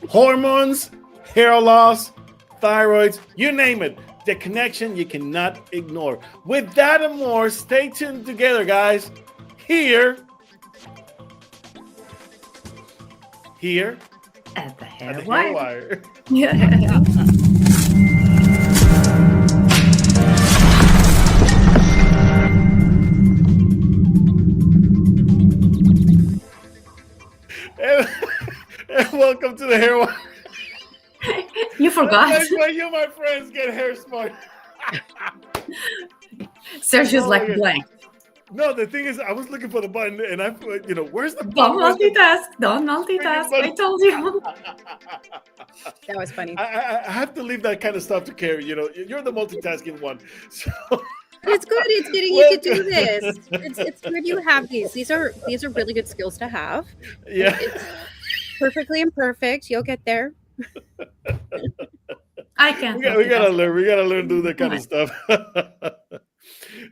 Hormones, hair loss, thyroids, you name it. The connection you cannot ignore. With that and more, stay tuned together, guys. Here, here At the at hair the Hair wire. Wire. Yeah. and, and welcome to the Hair Wire. You That's forgot. like when you, my friends, get hair smart. Sergio's Oh my like god. blank. No, the thing is, I was looking for the button, and I, where's the Don't button? Where's the multitask. Don't freaking multitask. button? I told you. That was funny. I have to leave that kind of stuff to Carrie. You're the multitasking one. So But it's good. It's getting you to do welcome. this. It's good you have these. These are really good skills to have. Yeah. It's perfectly imperfect. You'll get there. I can't. We gotta multitask. learn. We gotta learn to do that kind of Right. stuff.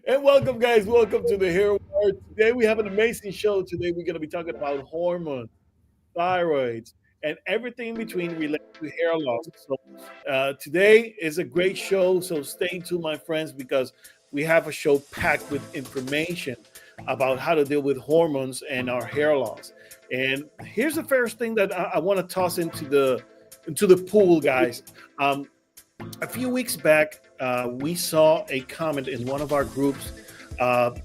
And welcome, guys. Welcome to the Hair Wire. Today we have an amazing show. Today we're gonna be talking about hormones, thyroids, and everything in between related to hair loss. So today is a great show. So stay tuned, my friends, because we have a show packed with information about how to deal with hormones and our hair loss. And here's the first thing that I want to toss into the pool, guys. Um, a few weeks back, we saw a comment in one of our groups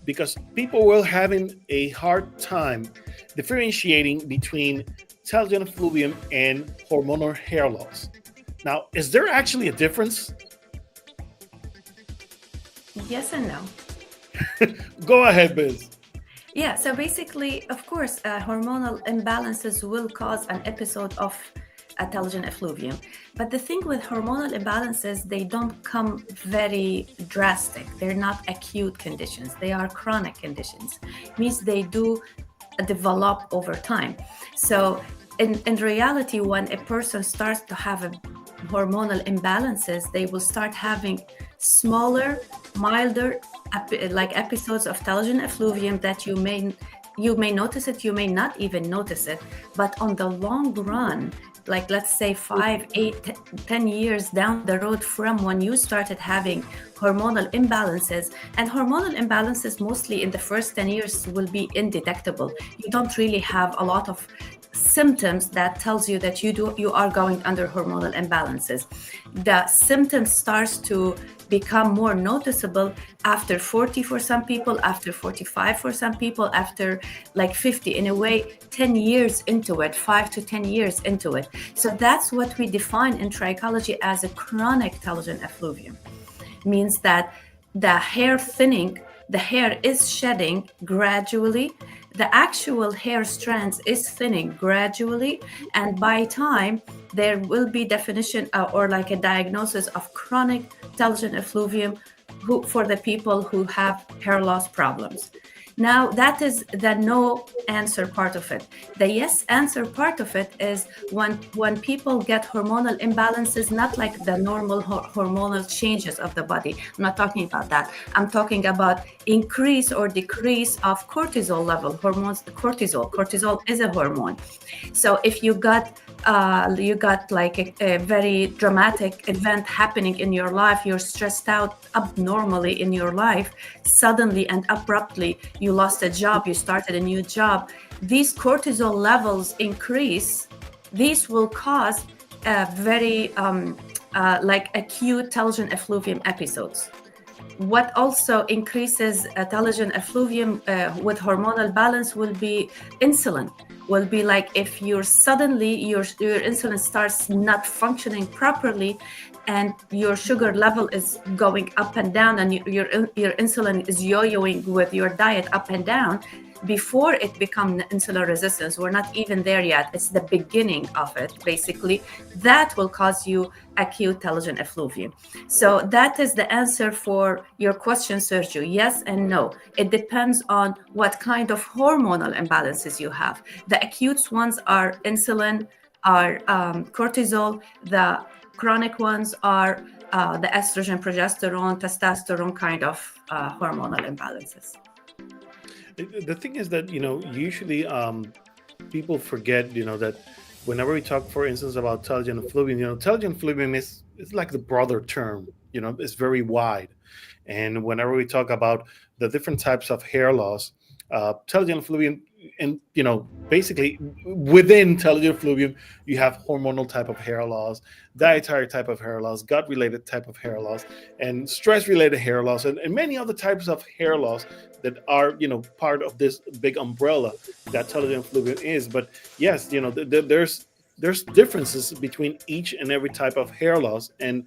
because people were having a hard time differentiating between telogen effluvium and hormonal hair loss. Now, is there actually a difference? Yes and no. Go ahead, Biz. Yeah, so basically, of course, hormonal imbalances will cause an episode of telogen effluvium. But the thing with hormonal imbalances, they don't come very drastic. They're not acute conditions. They are chronic conditions. Means they do develop over time. So in reality, when a person starts to have a hormonal imbalances, they will start having smaller, milder like episodes of telogen effluvium that you may notice it, you may not even notice it, but on the long run, like let's say 5, 8, 10 years down the road from when you started having hormonal imbalances, and hormonal imbalances mostly in the first 10 years will be indetectable. You don't really have a lot of symptoms that tells you that you are going under hormonal imbalances. The symptoms starts to become more noticeable after 40 for some people, after 45 for some people, after like 50. In a way, 10 years into it, 5 to 10 years into it. So that's what we define in trichology as a chronic telogen effluvium. Means that the hair thinning, the hair is shedding gradually, the actual hair strands is thinning gradually, and by time there will be definition or like a diagnosis of chronic telogen effluvium for the people who have hair loss problems. Now that is the no answer part of it. The yes answer part of it is when people get hormonal imbalances, not like the normal hormonal changes of the body. I'm not talking about that. I'm talking about increase or decrease of cortisol level hormones. Cortisol is a hormone. So if you got like a very dramatic event happening in your life, you're stressed out abnormally in your life, suddenly and abruptly you lost a job, you started a new job, these cortisol levels increase. These will cause very like acute telogen effluvium episodes. What also increases telogen effluvium with hormonal balance will be insulin. Will be like if you're suddenly your insulin starts not functioning properly, and your sugar level is going up and down, and your insulin is yo-yoing with your diet up and down. Before it becomes insulin resistance, we're not even there yet. It's the beginning of it, basically. That will cause you acute telogen effluvium. So that is the answer for your question, Sergio. Yes and no. It depends on what kind of hormonal imbalances you have. The acute ones are insulin, are cortisol. The chronic ones are the estrogen, progesterone, testosterone kind of hormonal imbalances. The thing is that usually people forget that whenever we talk, for instance, about telogen effluvium, telogen effluvium is it's like the broader term. It's very wide. And whenever we talk about the different types of hair loss, telogen effluvium, and basically within telogen effluvium, you have hormonal type of hair loss, dietary type of hair loss, gut related type of hair loss, and stress related hair loss, and many other types of hair loss that are part of this big umbrella that telogen effluvium is. But yes, there's differences between each and every type of hair loss, and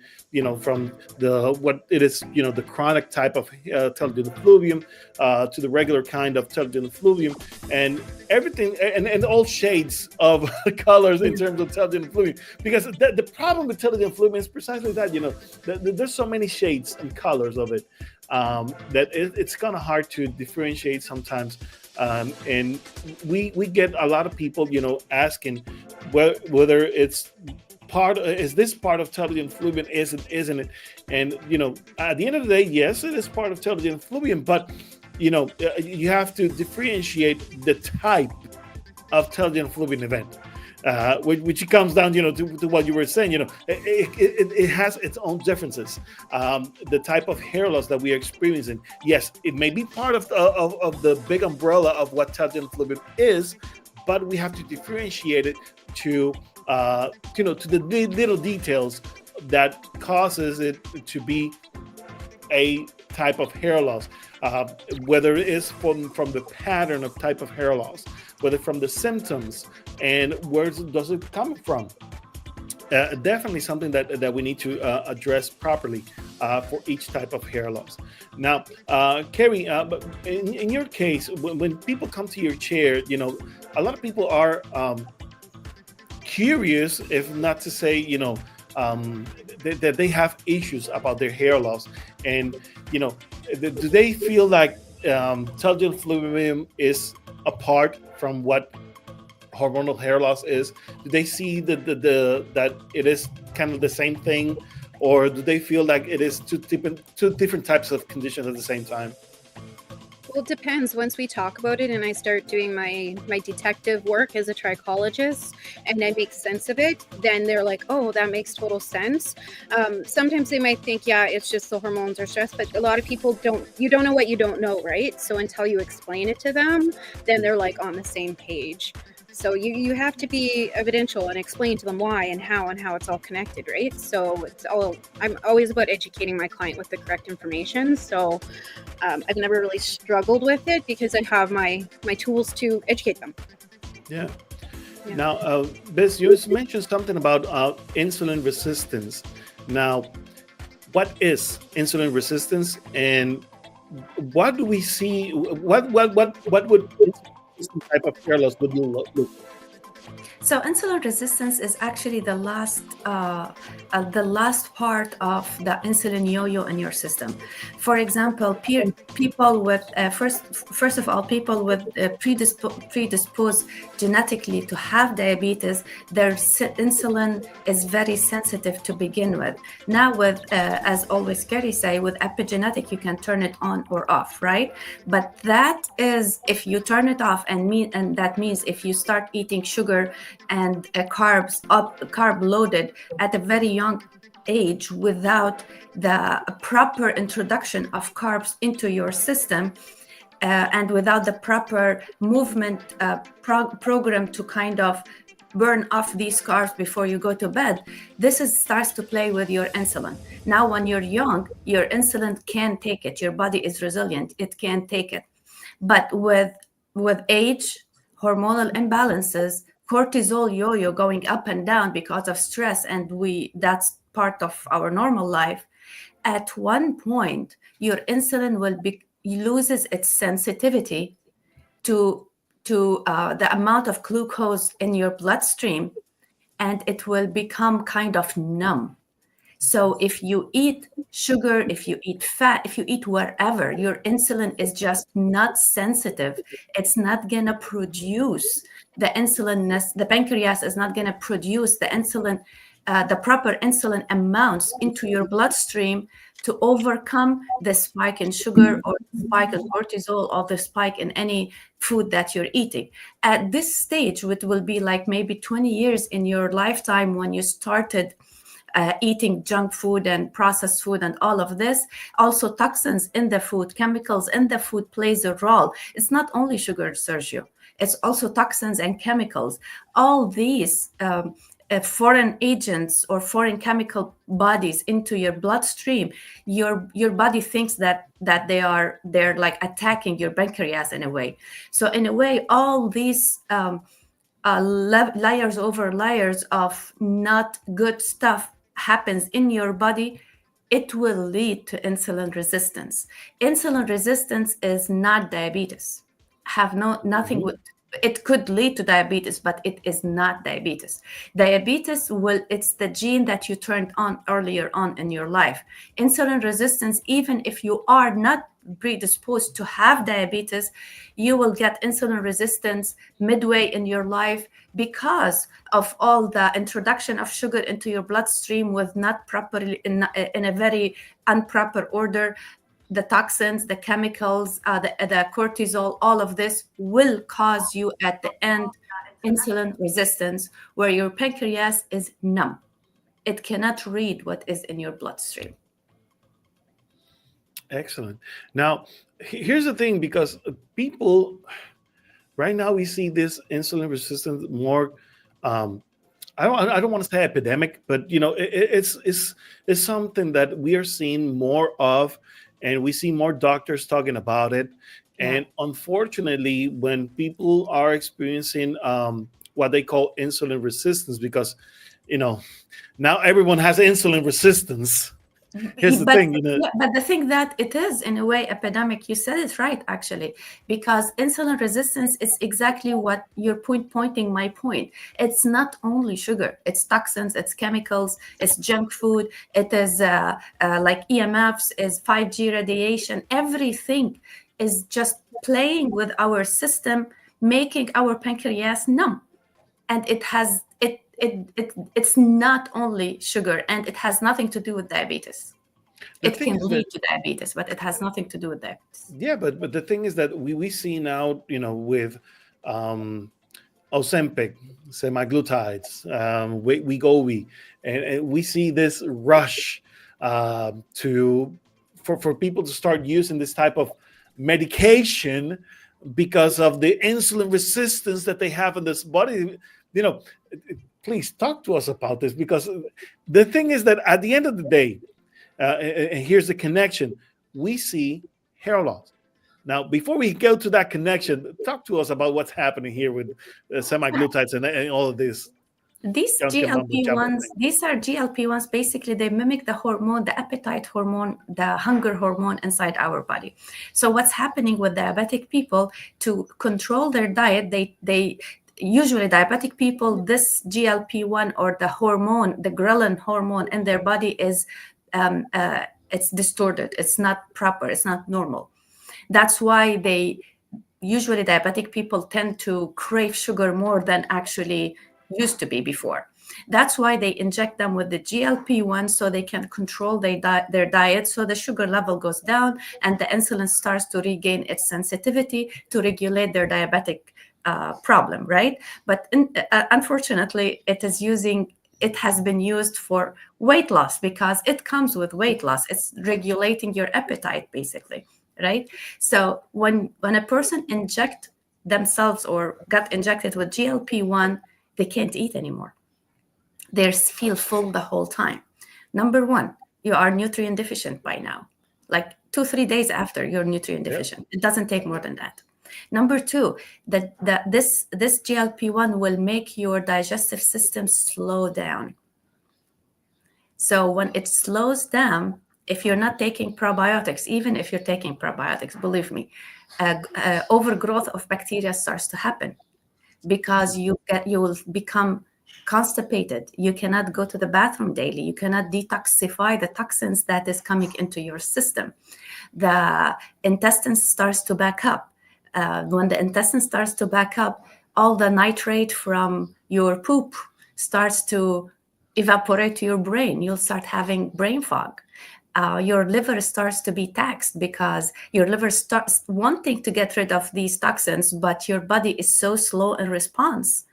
from the what it is, the chronic type of telogen effluvium to the regular kind of telogen effluvium, and everything, and all shades of colors in terms of telogen effluvium. Because the problem with telogen effluvium is precisely that there's so many shades and colors of it, that it's kind of hard to differentiate sometimes. And we get a lot of people asking whether it's is this part of telogen effluvium, isn't it? And at the end of the day, yes, it is part of telogen effluvium, but you have to differentiate the type of telogen effluvium event, which comes down, to what you were saying. It has its own differences. The type of hair loss that we are experiencing, yes, it may be part of the big umbrella of what telogen effluvium is, but we have to differentiate it to to the little details that causes it to be a type of hair loss, whether it is from the pattern of type of hair loss, whether from the symptoms, and where does it come from. Definitely something that we need to address properly for each type of hair loss. Now, Carrie, but in your case, when people come to your chair, a lot of people are curious, if not to say, that they have issues about their hair loss. And, do they feel like telogen effluvium is apart from what hormonal hair loss is? Do they see that it is kind of the same thing, or do they feel like it is two different types of conditions at the same time? Well, it depends. Once we talk about it and I start doing my detective work as a trichologist and I make sense of it, then they're like, oh, that makes total sense. Sometimes they might think, yeah, it's just the hormones or stress, but a lot of people you don't know what you don't know, right? So until you explain it to them, then they're like on the same page. So you have to be evidential and explain to them why and how it's all connected, right? So I'm always about educating my client with the correct information. So I've never really struggled with it because I have my tools to educate them. Yeah. Now, Biz, you mentioned something about insulin resistance. Now, what is insulin resistance, and what do we see? What would type of hair loss would you look? So insulin resistance is actually the last part of the insulin yo-yo in your system. For example, people with first of all, people with predisposed genetically to have diabetes, their insulin is very sensitive to begin with. Now, with as always Gary say, with epigenetic, you can turn it on or off, right? But that is if you turn it off, and that means if you start eating sugar and carb loaded at a very young age without the proper introduction of carbs into your system, and without the proper movement program to kind of burn off these carbs before you go to bed, starts to play with your insulin. Now, when you're young, your insulin can take it. Your body is resilient. It can take it. But with age, hormonal imbalances, cortisol yo-yo going up and down because of stress, and that's part of our normal life. At one point, your insulin loses its sensitivity to the amount of glucose in your bloodstream, and it will become kind of numb. So if you eat sugar, if you eat fat, if you eat wherever, your insulin is just not sensitive. It's not going to produce the insulin. The pancreas is not going to produce the insulin the proper insulin amounts into your bloodstream to overcome the spike in sugar or the spike in cortisol or the spike in any food that you're eating. At this stage, which will be like maybe 20 years in your lifetime when you started eating junk food and processed food and all of this, also toxins in the food, chemicals in the food plays a role. It's not only sugar, Sergio. It's also toxins and chemicals. All these foreign agents or foreign chemical bodies into your bloodstream, your body thinks that they're like attacking your pancreas in a way. So in a way, all these layers over layers of not good stuff happens in your body. It will lead to insulin resistance. Insulin resistance is not diabetes. Have nothing with it. Could lead to diabetes, but it is not diabetes. Diabetes it's the gene that you turned on earlier on in your life. Insulin resistance, even if you are not predisposed to have diabetes, you will get insulin resistance midway in your life because of all the introduction of sugar into your bloodstream with not properly in a very improper order. The toxins, the chemicals, the cortisol, all of this will cause you at the end insulin resistance, where your pancreas is numb. It cannot read what is in your bloodstream. Excellent. Now, here's the thing, because people right now we see this insulin resistance more. I don't want to say epidemic, but it's something that we are seeing more of, and we see more doctors talking about it. And unfortunately, when people are experiencing what they call insulin resistance, because now everyone has insulin resistance. Here's the thing, but the thing that it is in a way epidemic. You said it right, actually, because insulin resistance is exactly what you're pointing my point. It's not only sugar; it's toxins, it's chemicals, it's junk food, it is like EMFs, is 5G radiation. Everything is just playing with our system, making our pancreas numb, and it's not only sugar, and it has nothing to do with diabetes. It can lead to diabetes, but it has nothing to do with diabetes. Yeah, but the thing is that we see now, with Ozempic, semaglutides, Wegovy, and we see this rush for people to start using this type of medication because of the insulin resistance that they have in this body. Please talk to us about this, because the thing is that at the end of the day, and here's the connection, we see hair loss. Now, before we go to that connection, talk to us about what's happening here with semaglutides and all of this. These GLP-1s, these are GLP-1s. Basically, they mimic the hormone, the appetite hormone, the hunger hormone inside our body. So what's happening with diabetic people, to control their diet, they usually diabetic people, this GLP-1 or the hormone, the ghrelin hormone in their body is it's distorted. It's not proper. It's not normal. That's why usually diabetic people tend to crave sugar more than actually used to be before. That's why they inject them with the GLP-1 so they can control their diet, so the sugar level goes down and the insulin starts to regain its sensitivity to regulate their diabetic problem, right? But unfortunately, it has been used for weight loss because it comes with weight loss. It's regulating your appetite, basically, right? So when a person inject themselves or got injected with GLP-1, they can't eat anymore. They feel full the whole time. Number one, you are nutrient deficient by now. Like 2-3 days after, you're nutrient deficient. It doesn't take more than that. Number two, this GLP-1 will make your digestive system slow down. So when it slows down, if you're not taking probiotics, even if you're taking probiotics, believe me, overgrowth of bacteria starts to happen because you will become constipated. You cannot go to the bathroom daily. You cannot detoxify the toxins that is coming into your system. The intestine starts to back up. When the intestine starts to back up, all the nitrate from your poop starts to evaporate to your brain. You'll start having brain fog. Your liver starts to be taxed because your liver starts wanting to get rid of these toxins, but your body is so slow in response.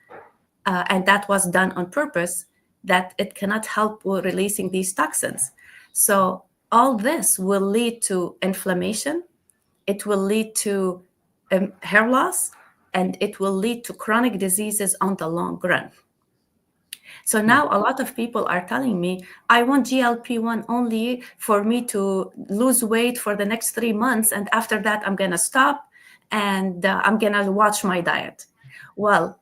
And that was done on purpose, that it cannot help with releasing these toxins. So all this will lead to inflammation. It will lead to hair loss, and it will lead to chronic diseases on the long run. So now a lot of people are telling me, I want GLP-1 only for me to lose weight for the next 3 months. And after that, I'm going to stop and I'm going to watch my diet. Well,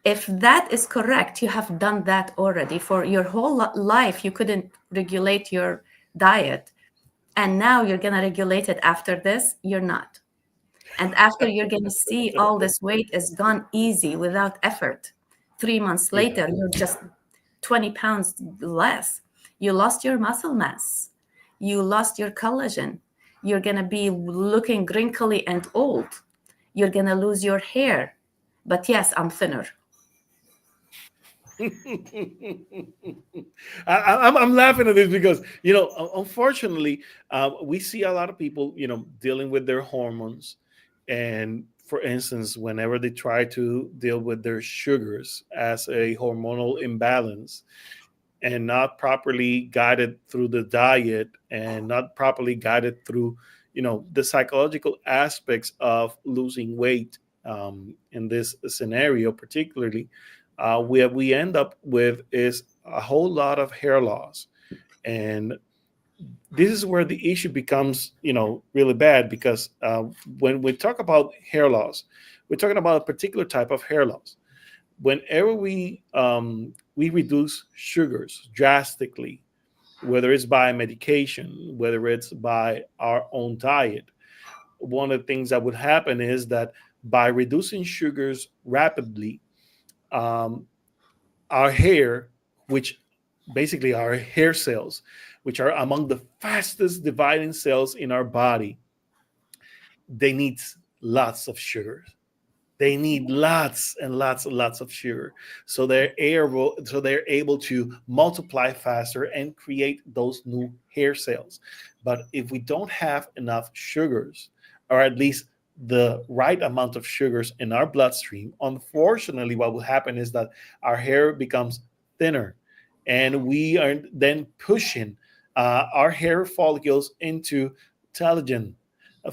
if that is correct, you have done that already for your whole life. You couldn't regulate your diet. And now you're going to regulate it after this. You're not. And after you're going to see all this weight is gone easy without effort. 3 months later, you're just 20 pounds less. You lost your muscle mass. You lost your collagen. You're going to be looking wrinkly and old. You're going to lose your hair. But yes, I'm thinner. I'm laughing at this because, unfortunately, we see a lot of people, dealing with their hormones. And for instance, whenever they try to deal with their sugars as a hormonal imbalance and not properly guided through the diet and not properly guided through, the psychological aspects of losing weight, in this scenario, particularly, we end up with is a whole lot of hair loss. And this is where the issue becomes, really bad, because when we talk about hair loss, we're talking about a particular type of hair loss. Whenever we reduce sugars drastically, whether it's by medication, whether it's by our own diet, one of the things that would happen is that by reducing sugars rapidly, our hair, which basically our hair cells, which are among the fastest dividing cells in our body, they need lots of sugar. They need lots and lots and lots of sugar, so they're able to multiply faster and create those new hair cells. But if we don't have enough sugars, or at least the right amount of sugars in our bloodstream, unfortunately, what will happen is that our hair becomes thinner, and we are then pushing our hair follicles into telogen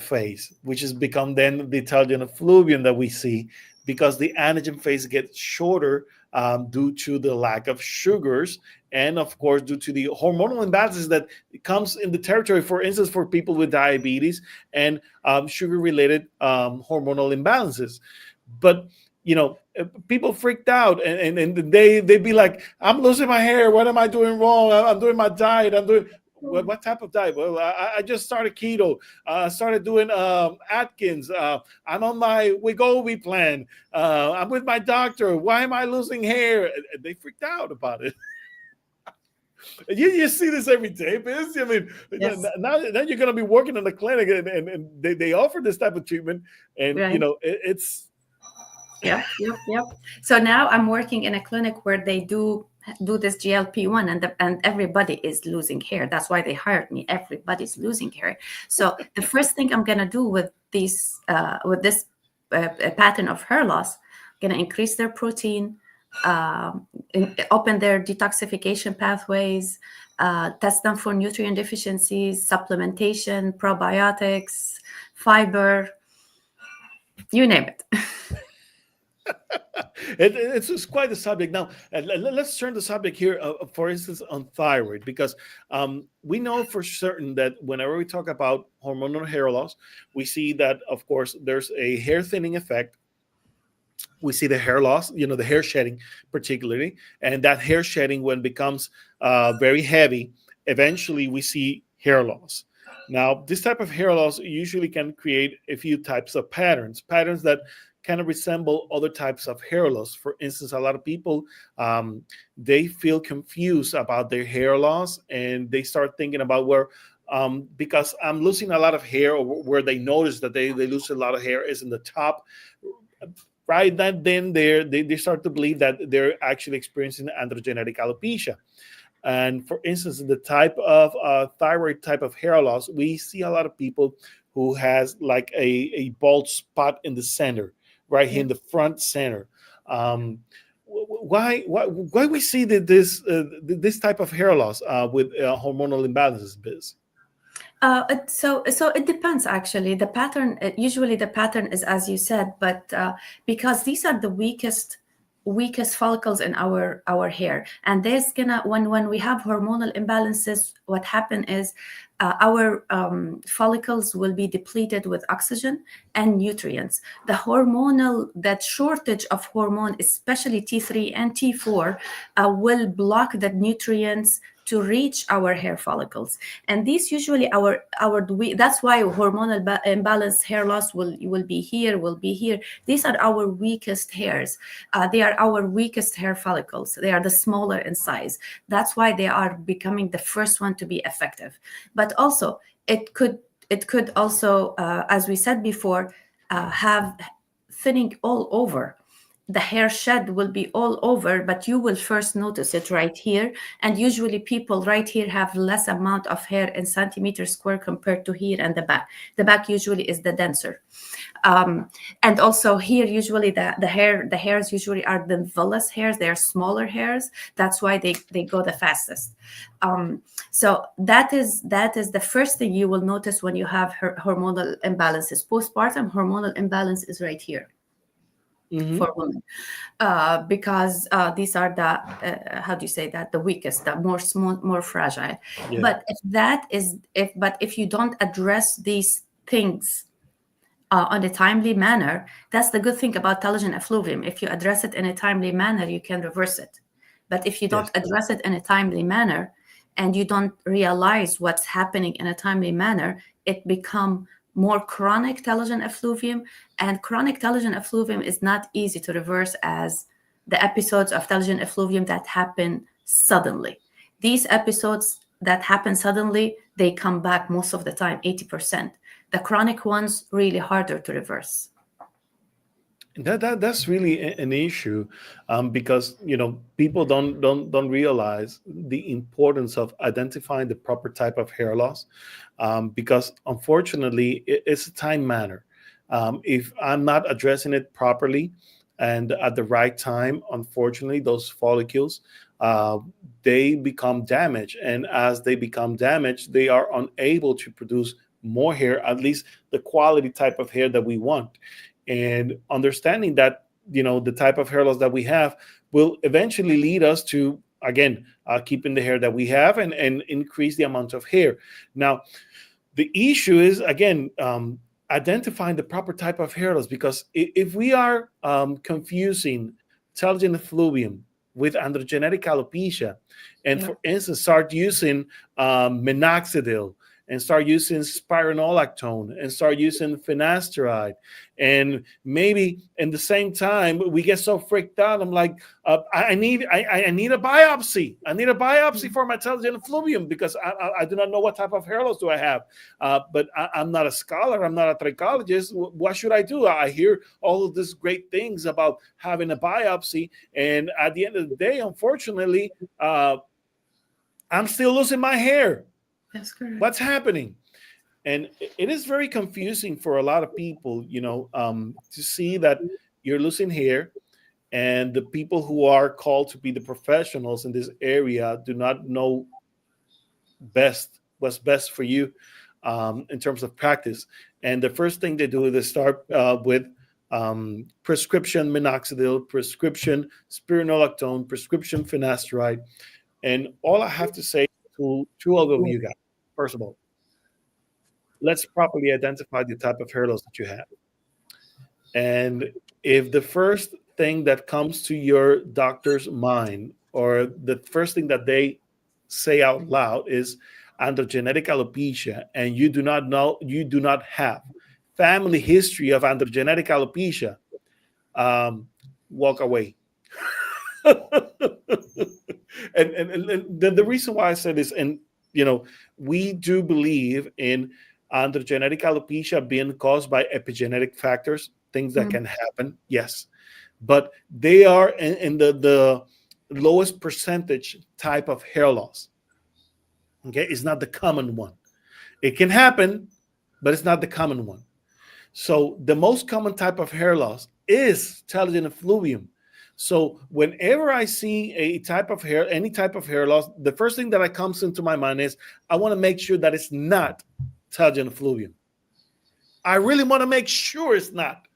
phase, which has become then the telogen effluvium that we see, because the anagen phase gets shorter, due to the lack of sugars, and of course due to the hormonal imbalances that comes in the territory, for instance, for people with diabetes and sugar related hormonal imbalances. But people freaked out, and they be like, I'm losing my hair, what am I doing wrong? I'm doing my diet, I'm doing what type of diet? Well, I just started keto. Started doing Atkins. I'm on my Wegovy plan. I'm with my doctor. Why am I losing hair? And they freaked out about it. You see this every day, Biz. I mean, Yes. now you're going to be working in the clinic, and they offer this type of treatment, and Right. it's. Yep. So now I'm working in a clinic where they do this GLP-1, and everybody is losing hair. That's why they hired me. Everybody's losing hair. So the first thing I'm gonna do with this pattern of hair loss, I'm gonna increase their protein, open their detoxification pathways, test them for nutrient deficiencies, supplementation, probiotics, fiber, you name it. It's just quite a subject. Now, let's turn the subject here, for instance, on thyroid, because we know for certain that whenever we talk about hormonal hair loss, we see that, of course, there's a hair thinning effect. We see the hair loss, the hair shedding particularly, and that hair shedding, when becomes very heavy, eventually we see hair loss. Now, this type of hair loss usually can create a few types of patterns that kind of resemble other types of hair loss. For instance, a lot of people, they feel confused about their hair loss, and they start thinking about because I'm losing a lot of hair, or where they notice that they lose a lot of hair is in the top. right then they start to believe that they're actually experiencing androgenetic alopecia. And for instance, the type of thyroid type of hair loss, we see a lot of people who has like a bald spot in the center, right here Yeah. in the front center. Um, why we see that this type of hair loss with hormonal imbalances, Biz? So it depends actually. The pattern, usually the pattern is as you said, but because these are the weakest follicles in our hair, and there's gonna when we have hormonal imbalances, what happen is our follicles will be depleted with oxygen and nutrients. The hormonal, that shortage of hormone, especially T3 and T4, will block the nutrients to reach our hair follicles, and these usually that's why hormonal imbalance hair loss will be here, will be here. These are our weakest hairs. They are our weakest hair follicles. They are the smaller in size. That's why they are becoming the first one to be effective. But also it could also, as we said before, have thinning all over. The hair shed will be all over, but you will first notice it right here. And usually people right here have less amount of hair in centimeters square compared to here and the back. The back usually is the denser. And also here, usually the hairs usually are the vellus hairs. They are smaller hairs. That's why they go the fastest. So that is the first thing you will notice when you have hormonal imbalances. Postpartum hormonal imbalance is right here Hmm. for women, because these are the how do you say that, the weakest, the more small, more fragile. Yeah. But if you don't address these things on a timely manner, that's the good thing about telogen effluvium. If you address it in a timely manner, you can reverse it. But if you don't Yes. address it in a timely manner and you don't realize what's happening in a timely manner, it become more chronic telogen effluvium. And chronic telogen effluvium is not easy to reverse as the episodes of telogen effluvium that happen suddenly. These episodes that happen suddenly, they come back most of the time, 80%. The chronic ones, really harder to reverse. That's really an issue, because people don't realize the importance of identifying the proper type of hair loss, because unfortunately it's a time matter. If I'm not addressing it properly and at the right time, unfortunately those follicles, uh, they become damaged, and as they become damaged, they are unable to produce more hair, at least the quality type of hair that we want. And understanding that the type of hair loss that we have will eventually lead us to, again, keeping the hair that we have and increase the amount of hair. Now the issue is, again, identifying the proper type of hair loss, because if we are confusing telogen effluvium with androgenetic alopecia, and Yeah. for instance start using minoxidil, and start using spironolactone, and start using finasteride, and maybe in the same time we get so freaked out, I'm like, I need a biopsy. I need a biopsy for my telogen effluvium, because I do not know what type of hair loss do I have. But I'm not a scholar, I'm not a trichologist. What should I do? I hear all of these great things about having a biopsy, and at the end of the day, unfortunately, I'm still losing my hair. That's correct. What's happening? And it is very confusing for a lot of people, to see that you're losing hair, and the people who are called to be the professionals in this area do not know what's best for you, in terms of practice. And the first thing they do is they start with prescription minoxidil, prescription spironolactone, prescription finasteride. And all I have to say to all of you guys, first of all, let's properly identify the type of hair loss that you have. And if the first thing that comes to your doctor's mind, or the first thing that they say out loud, is androgenetic alopecia, and you do not have family history of androgenetic alopecia, um, walk away. And the reason why I said this, and we do believe in androgenetic alopecia being caused by epigenetic factors, things that can happen, yes, but they are in the lowest percentage type of hair loss. Okay, it's not the common one. It can happen, but it's not the common one. So the most common type of hair loss is telogen effluvium. So whenever I see a type of hair, any type of hair loss, the first thing that comes into my mind is I want to make sure that it's not telogen effluvium. I really want to make sure it's not.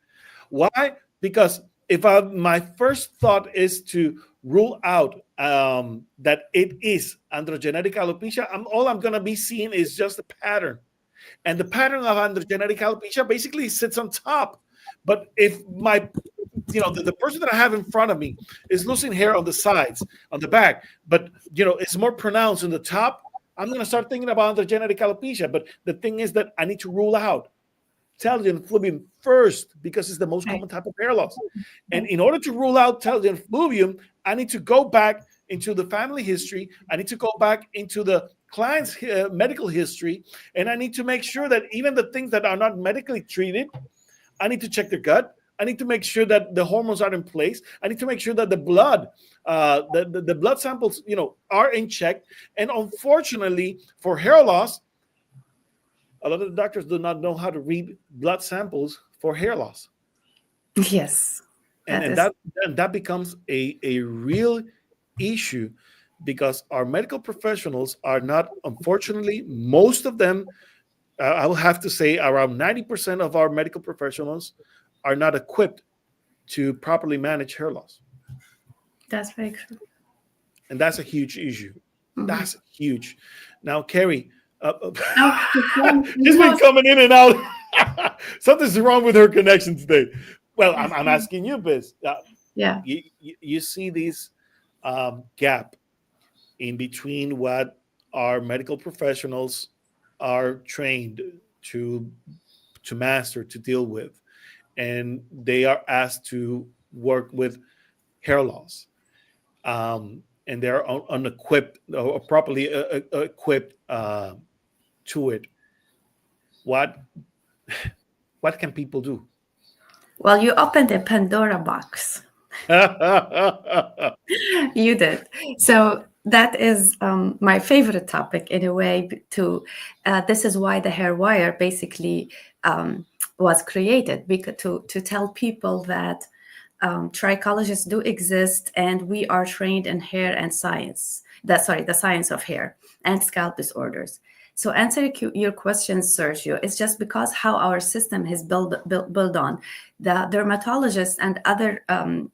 Why? Because if my first thought is to rule out that it is androgenetic alopecia, all I'm going to be seeing is just a pattern. And the pattern of androgenetic alopecia basically sits on top. But if the person that I have in front of me is losing hair on the sides, on the back, but it's more pronounced on the top, I'm going to start thinking about androgenetic alopecia. But the thing is that I need to rule out telogen effluvium first because it's the most common type of hair loss. And in order to rule out telogen effluvium, I need to go back into the family history. I need to go back into the client's medical history, and I need to make sure that even the things that are not medically treated, I need to check their gut. I need to make sure that the hormones are in place. I need to make sure that the blood, the blood samples, are in check. And unfortunately, for hair loss, a lot of the doctors do not know how to read blood samples for hair loss. Yes, and that becomes a real issue, because our medical professionals are not, unfortunately, most of them, I will have to say around 90% of our medical professionals are not equipped to properly manage hair loss. That's very true. And that's a huge issue. That's huge. Now, Carrie, she's been coming in and out. Something's wrong with her connection today. Well, I'm asking you, Biz. Yeah. You see these gap in between what our medical professionals are trained to master, to deal with, and they are asked to work with hair loss, and they're unequipped or properly equipped to it. What can people do? Well, you opened a Pandora box. You did. So that is my favorite topic in a way. This is why the hair wire basically was created, because to tell people that trichologists do exist, and we are trained in hair and science. The science of hair and scalp disorders. So answering your question, Sergio, it's just because how our system is built on. The dermatologists and other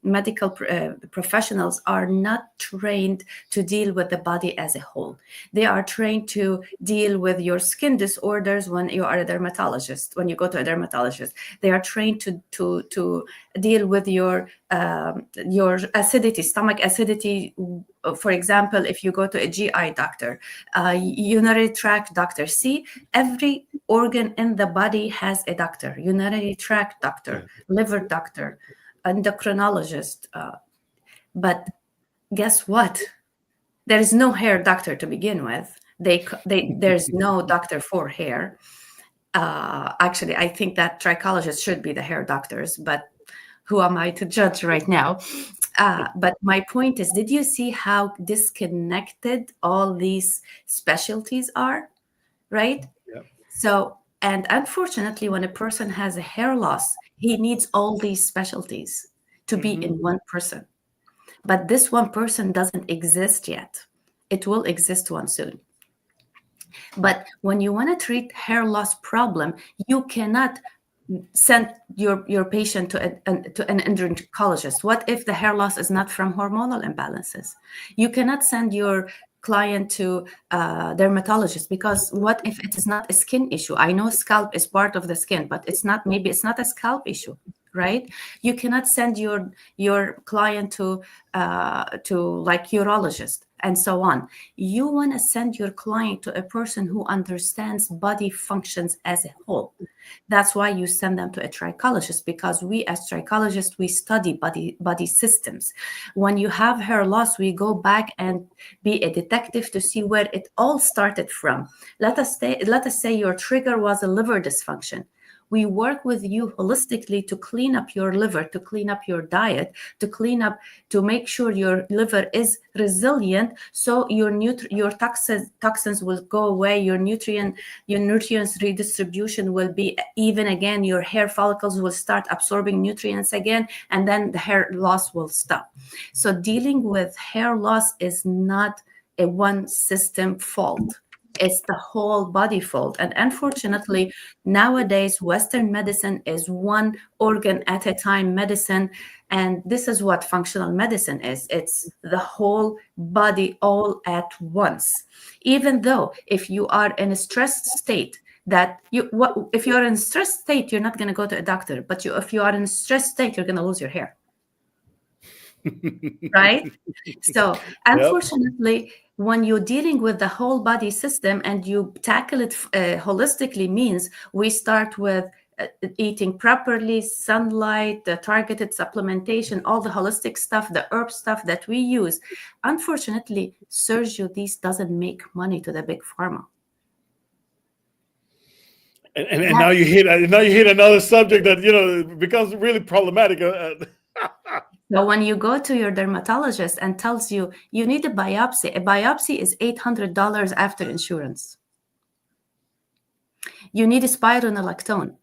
medical professionals are not trained to deal with the body as a whole. They are trained to deal with your skin disorders when you are a dermatologist, when you go to a dermatologist. They are trained to deal with your acidity, stomach acidity. For example, if you go to a GI doctor, urinary tract doctor. See, every organ in the body has a doctor, urinary tract doctor, liver doctor, endocrinologist. But guess what? There is no hair doctor to begin with. There's no doctor for hair. Actually, I think that trichologists should be the hair doctors, but who am I to judge right now? But my point is, did you see how disconnected all these specialties are, right? Yeah. So, and unfortunately, when a person has a hair loss, he needs all these specialties to be in one person. But this one person doesn't exist yet. It will exist one soon. But when you want to treat hair loss problem, you cannot send your patient to an endocrinologist. What if the hair loss is not from hormonal imbalances? You cannot send your client to dermatologist, because what if it is not a skin issue? I know scalp is part of the skin, but maybe it's not a scalp issue, right? You cannot send your client to like urologist and so on. You want to send your client to a person who understands body functions as a whole. That's why you send them to a trichologist, because we as trichologists, we study body systems. When you have hair loss, we go back and be a detective to see where it all started from. Let us say your trigger was a liver dysfunction. We work with you holistically to clean up your liver, to clean up your diet, to make sure your liver is resilient, so your toxins will go away, your nutrients redistribution will be even again, your hair follicles will start absorbing nutrients again, and then the hair loss will stop. So dealing with hair loss is not a one system fault. It's the whole body fault. And unfortunately, nowadays, Western medicine is one organ at a time medicine. And this is what functional medicine is. It's the whole body all at once. Even though if you are in a stressed state, if you're in a stressed state, you're not going to go to a doctor. But if you are in a stressed state, you're going to lose your hair. Right? So unfortunately, when you're dealing with the whole body system and you tackle it holistically, means we start with eating properly, sunlight, the targeted supplementation, all the holistic stuff, the herb stuff that we use. Unfortunately, Sergio, this doesn't make money to the big pharma. And now you hit another subject that becomes really problematic. So when you go to your dermatologist and tells you need a biopsy is $800 after insurance. You need a spironolactone.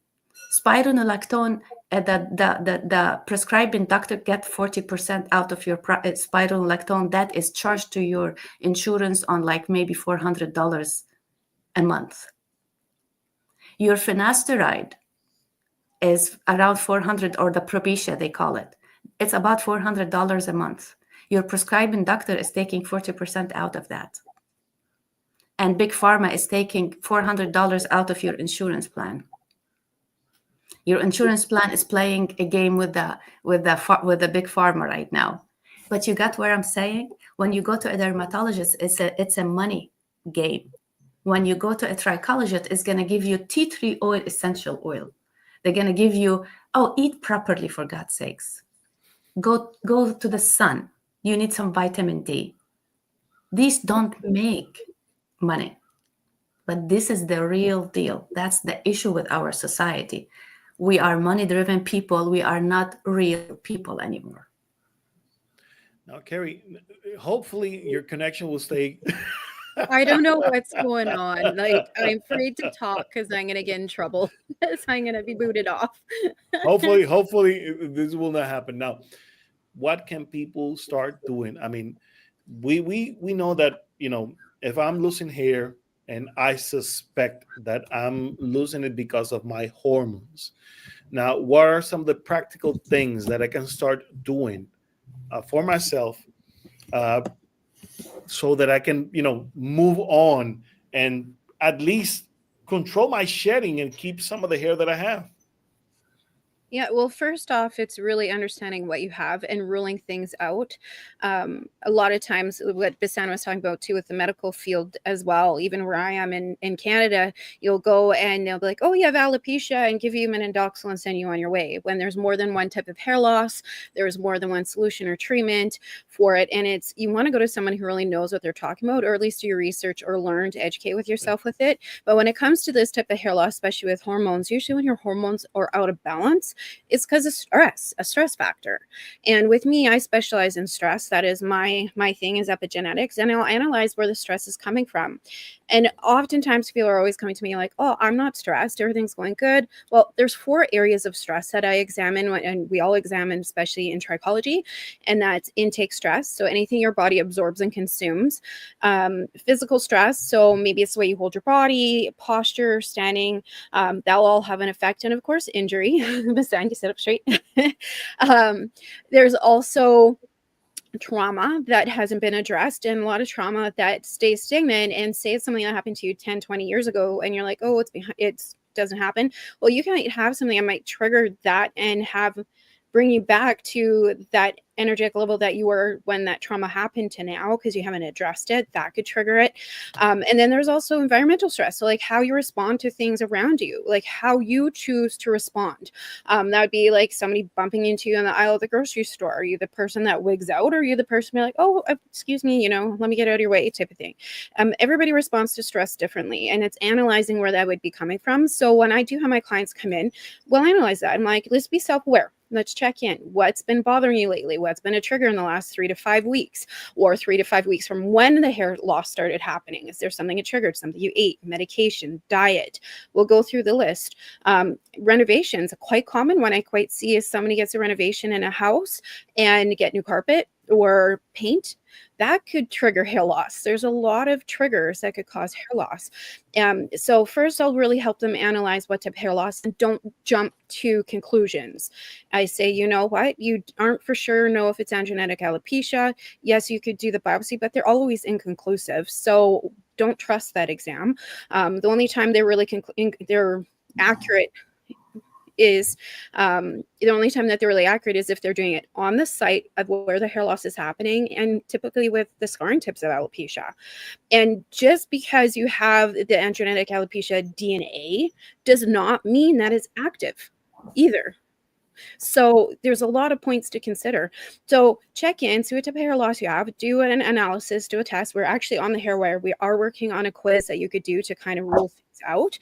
Spironolactone, the prescribing doctor get 40% out of your spironolactone. That is charged to your insurance on like maybe $400 a month. Your finasteride is around $400, or the Propecia they call it. It's about $400 a month. Your prescribing doctor is taking 40% out of that. And Big Pharma is taking $400 out of your insurance plan. Your insurance plan is playing a game with the Big Pharma right now. But you got where I'm saying? When you go to a dermatologist, it's a money game. When you go to a trichologist, it's going to give you tea tree oil, essential oil. They're going to give you, eat properly, for God's sakes. Go to the sun. You need some vitamin D. These don't make money. But this is the real deal. That's the issue with our society. We are money-driven people. We are not real people anymore. Now, Carrie, hopefully your connection will stay. I don't know what's going on. Like, I'm afraid to talk because I'm going to get in trouble. So I'm going to be booted off. Hopefully this will not happen. Now, what can people start doing? I mean, we know that, if I'm losing hair and I suspect that I'm losing it because of my hormones. Now, what are some of the practical things that I can start doing for myself so that I can, move on and at least control my shedding and keep some of the hair that I have? Yeah, well, first off, it's really understanding what you have and ruling things out. A lot of times, what Bassam was talking about too with the medical field as well, even where I am in Canada, you'll go and they'll be like, oh, you have alopecia, and give you minoxidil and send you on your way. When there's more than one type of hair loss, there's more than one solution or treatment for it. And you want to go to someone who really knows what they're talking about, or at least do your research or learn to educate with yourself with it. But when it comes to this type of hair loss, especially with hormones, usually when your hormones are out of balance, it's because of a stress factor. And with me, I specialize in stress. That is my thing is epigenetics, and I'll analyze where the stress is coming from. And oftentimes people are always coming to me like, oh, I'm not stressed, everything's going good. Well, there's 4 areas of stress that I examine, and we all examine, especially in trichology, and that's intake stress. So anything your body absorbs and consumes. Physical stress, so maybe it's the way you hold your body, posture, standing, that'll all have an effect. And of course, injury. Besides, you sit up straight. There's also trauma that hasn't been addressed, and a lot of trauma that stays stagnant. And say it's something that happened to you 10, 20 years ago, and you're like, oh, it doesn't happen. Well, you can have something that might trigger that and have bring you back to that energetic level that you were when that trauma happened to now, because you haven't addressed it. That could trigger it. And then there's also environmental stress. So like how you respond to things around you, like how you choose to respond. That would be like somebody bumping into you in the aisle of the grocery store. Are you the person that wigs out? Or are you the person be like, oh, excuse me, let me get out of your way type of thing. Everybody responds to stress differently, and it's analyzing where that would be coming from. So when I do have my clients come in, we'll analyze that. I'm like, let's be self-aware. Let's check in. What's been bothering you lately? What's been a trigger in the last 3 to 5 weeks, or 3 to 5 weeks from when the hair loss started happening? Is there something that triggered, something you ate, medication, diet? We'll go through the list. Renovations, quite common one I quite see is somebody gets a renovation in a house and get new carpet or paint. That could trigger hair loss. There's a lot of triggers that could cause hair loss. So first, I'll really help them analyze what type of hair loss, and don't jump to conclusions. I say, you know what? You aren't for sure know if it's androgenetic alopecia. Yes, you could do the biopsy, but they're always inconclusive. So don't trust that exam. The only time they're really they're accurate is the only time that they're really accurate is if they're doing it on the site of where the hair loss is happening, and typically with the scarring tips of alopecia. And just because you have the androgenetic alopecia DNA does not mean that it's active either. So there's a lot of points to consider. So check in, see what type of hair loss you have, do an analysis, do a test. We're actually on the Hairwire. We are working on a quiz that you could do to kind of rule things out,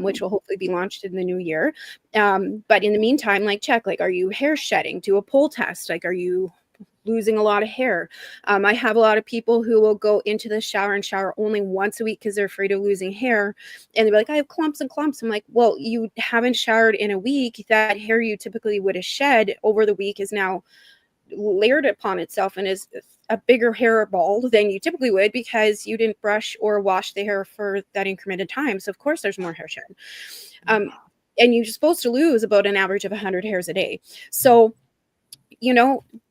which will hopefully be launched in the new year. But in the meantime, like check, like, are you hair shedding? Do a poll test. Like, are you losing a lot of hair? I have a lot of people who will go into the shower and shower only once a week because they're afraid of losing hair. And they're like, I have clumps and clumps. I'm like, well, you haven't showered in a week. That hair you typically would have shed over the week is now layered upon itself and is a bigger hair ball than you typically would because you didn't brush or wash the hair for that incremented time. So of course there's more hair shed. And you're supposed to lose about an average of 100 hairs a day. So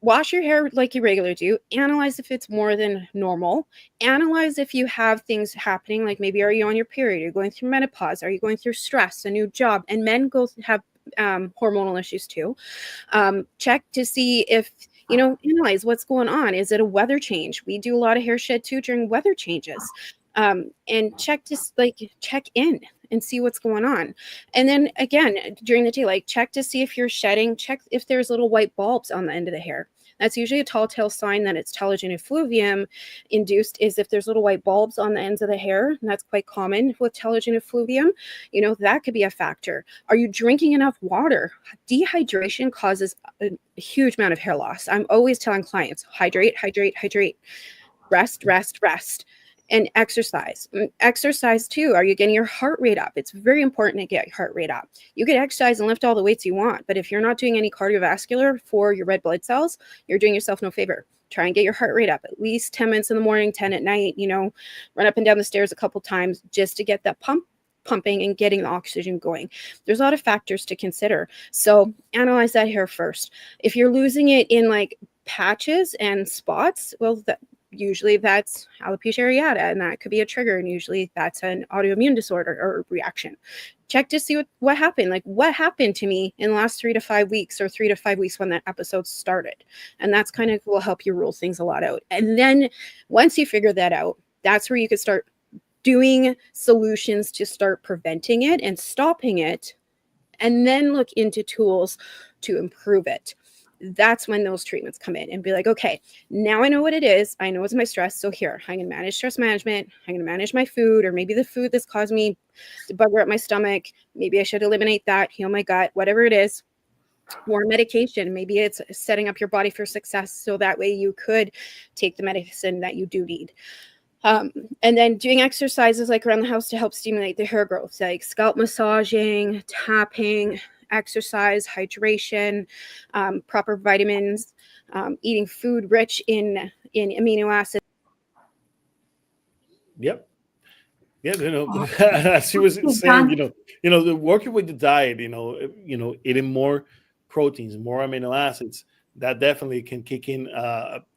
wash your hair like you regularly do. Analyze if it's more than normal. Analyze if you have things happening, like maybe are you on your period? Are you going through menopause? Are you going through stress, a new job? And men have hormonal issues too. Check to see if, analyze what's going on. Is it a weather change? We do a lot of hair shed too during weather changes. And check in and see what's going on. And then again, during the day, check to see if you're shedding, check if there's little white bulbs on the end of the hair. That's usually a telltale sign that it's telogen effluvium induced, is if there's little white bulbs on the ends of the hair. And that's quite common with telogen effluvium. That could be a factor. Are you drinking enough water? Dehydration causes a huge amount of hair loss. I'm always telling clients, hydrate, hydrate, hydrate, rest, rest, rest. And exercise. Exercise too. Are you getting your heart rate up? It's very important to get your heart rate up. You can exercise and lift all the weights you want, but if you're not doing any cardiovascular for your red blood cells, you're doing yourself no favor. Try and get your heart rate up at least 10 minutes in the morning, 10 at night, run up and down the stairs a couple times just to get that pumping and getting the oxygen going. There's a lot of factors to consider. So analyze that hair first. If you're losing it in patches and spots, well, usually that's alopecia areata, and that could be a trigger, and usually that's an autoimmune disorder or reaction. Check to see what happened. What happened to me in the last 3 to 5 weeks, or 3 to 5 weeks when that episode started. And that's kind of will help you rule things a lot out. And then once you figure that out, that's where you could start doing solutions to start preventing it and stopping it, and then look into tools to improve it. That's when those treatments come in and be like, okay, now I know what it is. I know it's my stress. So here, I'm going to manage stress management. I'm going to manage my food, or maybe the food that's caused me to bugger up my stomach. Maybe I should eliminate that, heal my gut, whatever it is. More medication. Maybe it's setting up your body for success. So that way you could take the medicine that you do need. And then doing exercises around the house to help stimulate the hair growth, like scalp massaging, tapping, exercise, hydration, proper vitamins, eating food rich in amino acids. Yep. Yeah, as she was saying, the working with the diet, eating more proteins, more amino acids, that definitely can kick in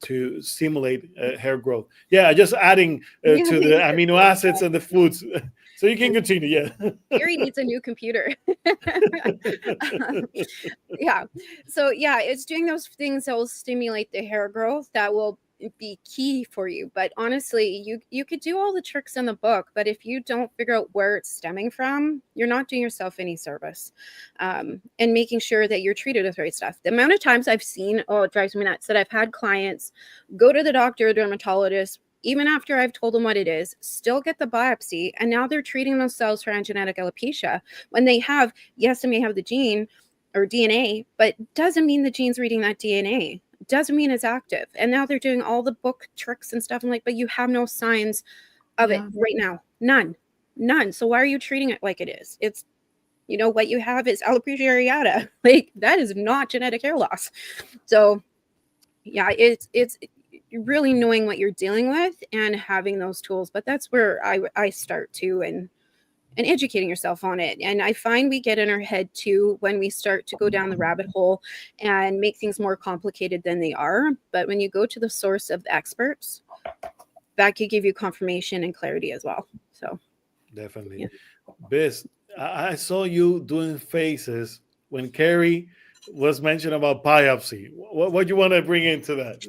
to stimulate hair growth. Yeah, just adding to the amino acids and the foods. So you can continue. Yeah. Gary needs a new computer. Yeah. So yeah, it's doing those things that will stimulate the hair growth that will be key for you. But honestly, you could do all the tricks in the book, but if you don't figure out where it's stemming from, you're not doing yourself any service. And making sure that you're treated with the right stuff. The amount of times I've seen, oh, it drives me nuts, that I've had clients go to the doctor or dermatologist even after I've told them what it is, still get the biopsy, and now they're treating themselves for androgenetic alopecia when they have, yes, they may have the gene or DNA, but doesn't mean the gene's reading that DNA. Doesn't mean it's active. And now they're doing all the book tricks and stuff. I'm like, but you have no signs of it right now. None. So why are you treating it like it is? It's, what you have is alopecia areata. Like, that is not genetic hair loss. So yeah, it's really knowing what you're dealing with and having those tools. But that's where I start too, and educating yourself on it. And I find we get in our head too when we start to go down the rabbit hole and make things more complicated than they are. But when you go to the source of the experts, that could give you confirmation and clarity as well. So definitely. Yeah. Biz, I saw you doing faces when Carrie was mentioned about biopsy. What do you want to bring into that?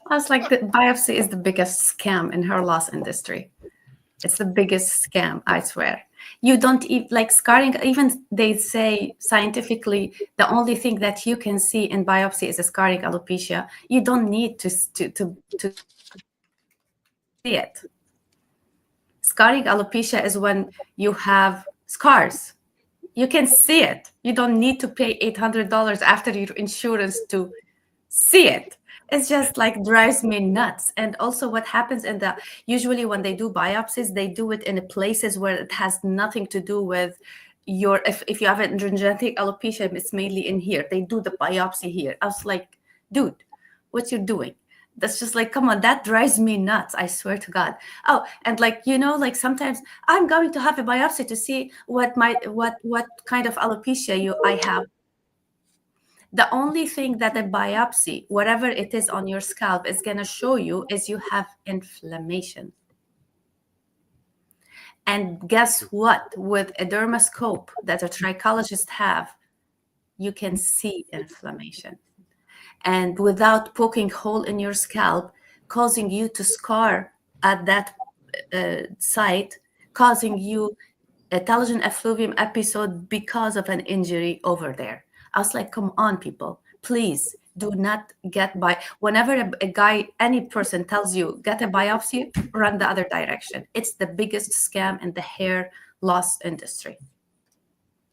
I was like, the biopsy is the biggest scam in hair loss industry. It's the biggest scam, I swear. You don't like scarring. Even they say scientifically, the only thing that you can see in biopsy is a scarring alopecia. You don't need to see it. Scarring alopecia is when you have scars. You can see it. You don't need to pay $800 after your insurance to see it. It's just like drives me nuts. And also what happens usually when they do biopsies, they do it in places where it has nothing to do with if you have a genetic alopecia, it's mainly in here. They do the biopsy here. I was like, dude, what you're doing? That's just like, come on, that drives me nuts. I swear to God. Oh, and like, sometimes I'm going to have a biopsy to see what kind of alopecia I have. The only thing that a biopsy, whatever it is on your scalp, is going to show you is you have inflammation. And guess what? With a dermoscope that a trichologist have, you can see inflammation. And without poking hole in your scalp, causing you to scar at that site, causing you a telogen effluvium episode because of an injury over there. I was like, come on, people, please do not get whenever any person tells you get a biopsy, run the other direction. It's the biggest scam in the hair loss industry.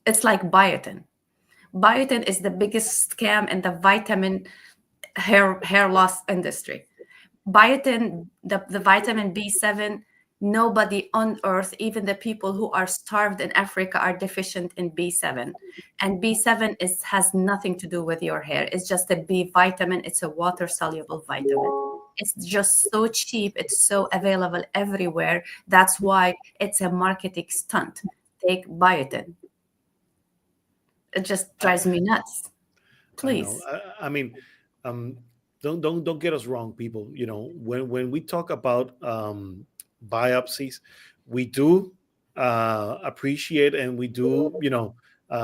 It's like biotin. Biotin is the biggest scam in the vitamin hair loss industry. Biotin, the vitamin B7, nobody on earth, even the people who are starved in Africa, are deficient in B7. And B7 has nothing to do with your hair. It's just a B vitamin. It's a water-soluble vitamin. It's just so cheap. It's so available everywhere. That's why it's a marketing stunt. Take biotin. It just drives me nuts. Please. I mean, don't get us wrong, people. When we talk about biopsies, we do appreciate and we do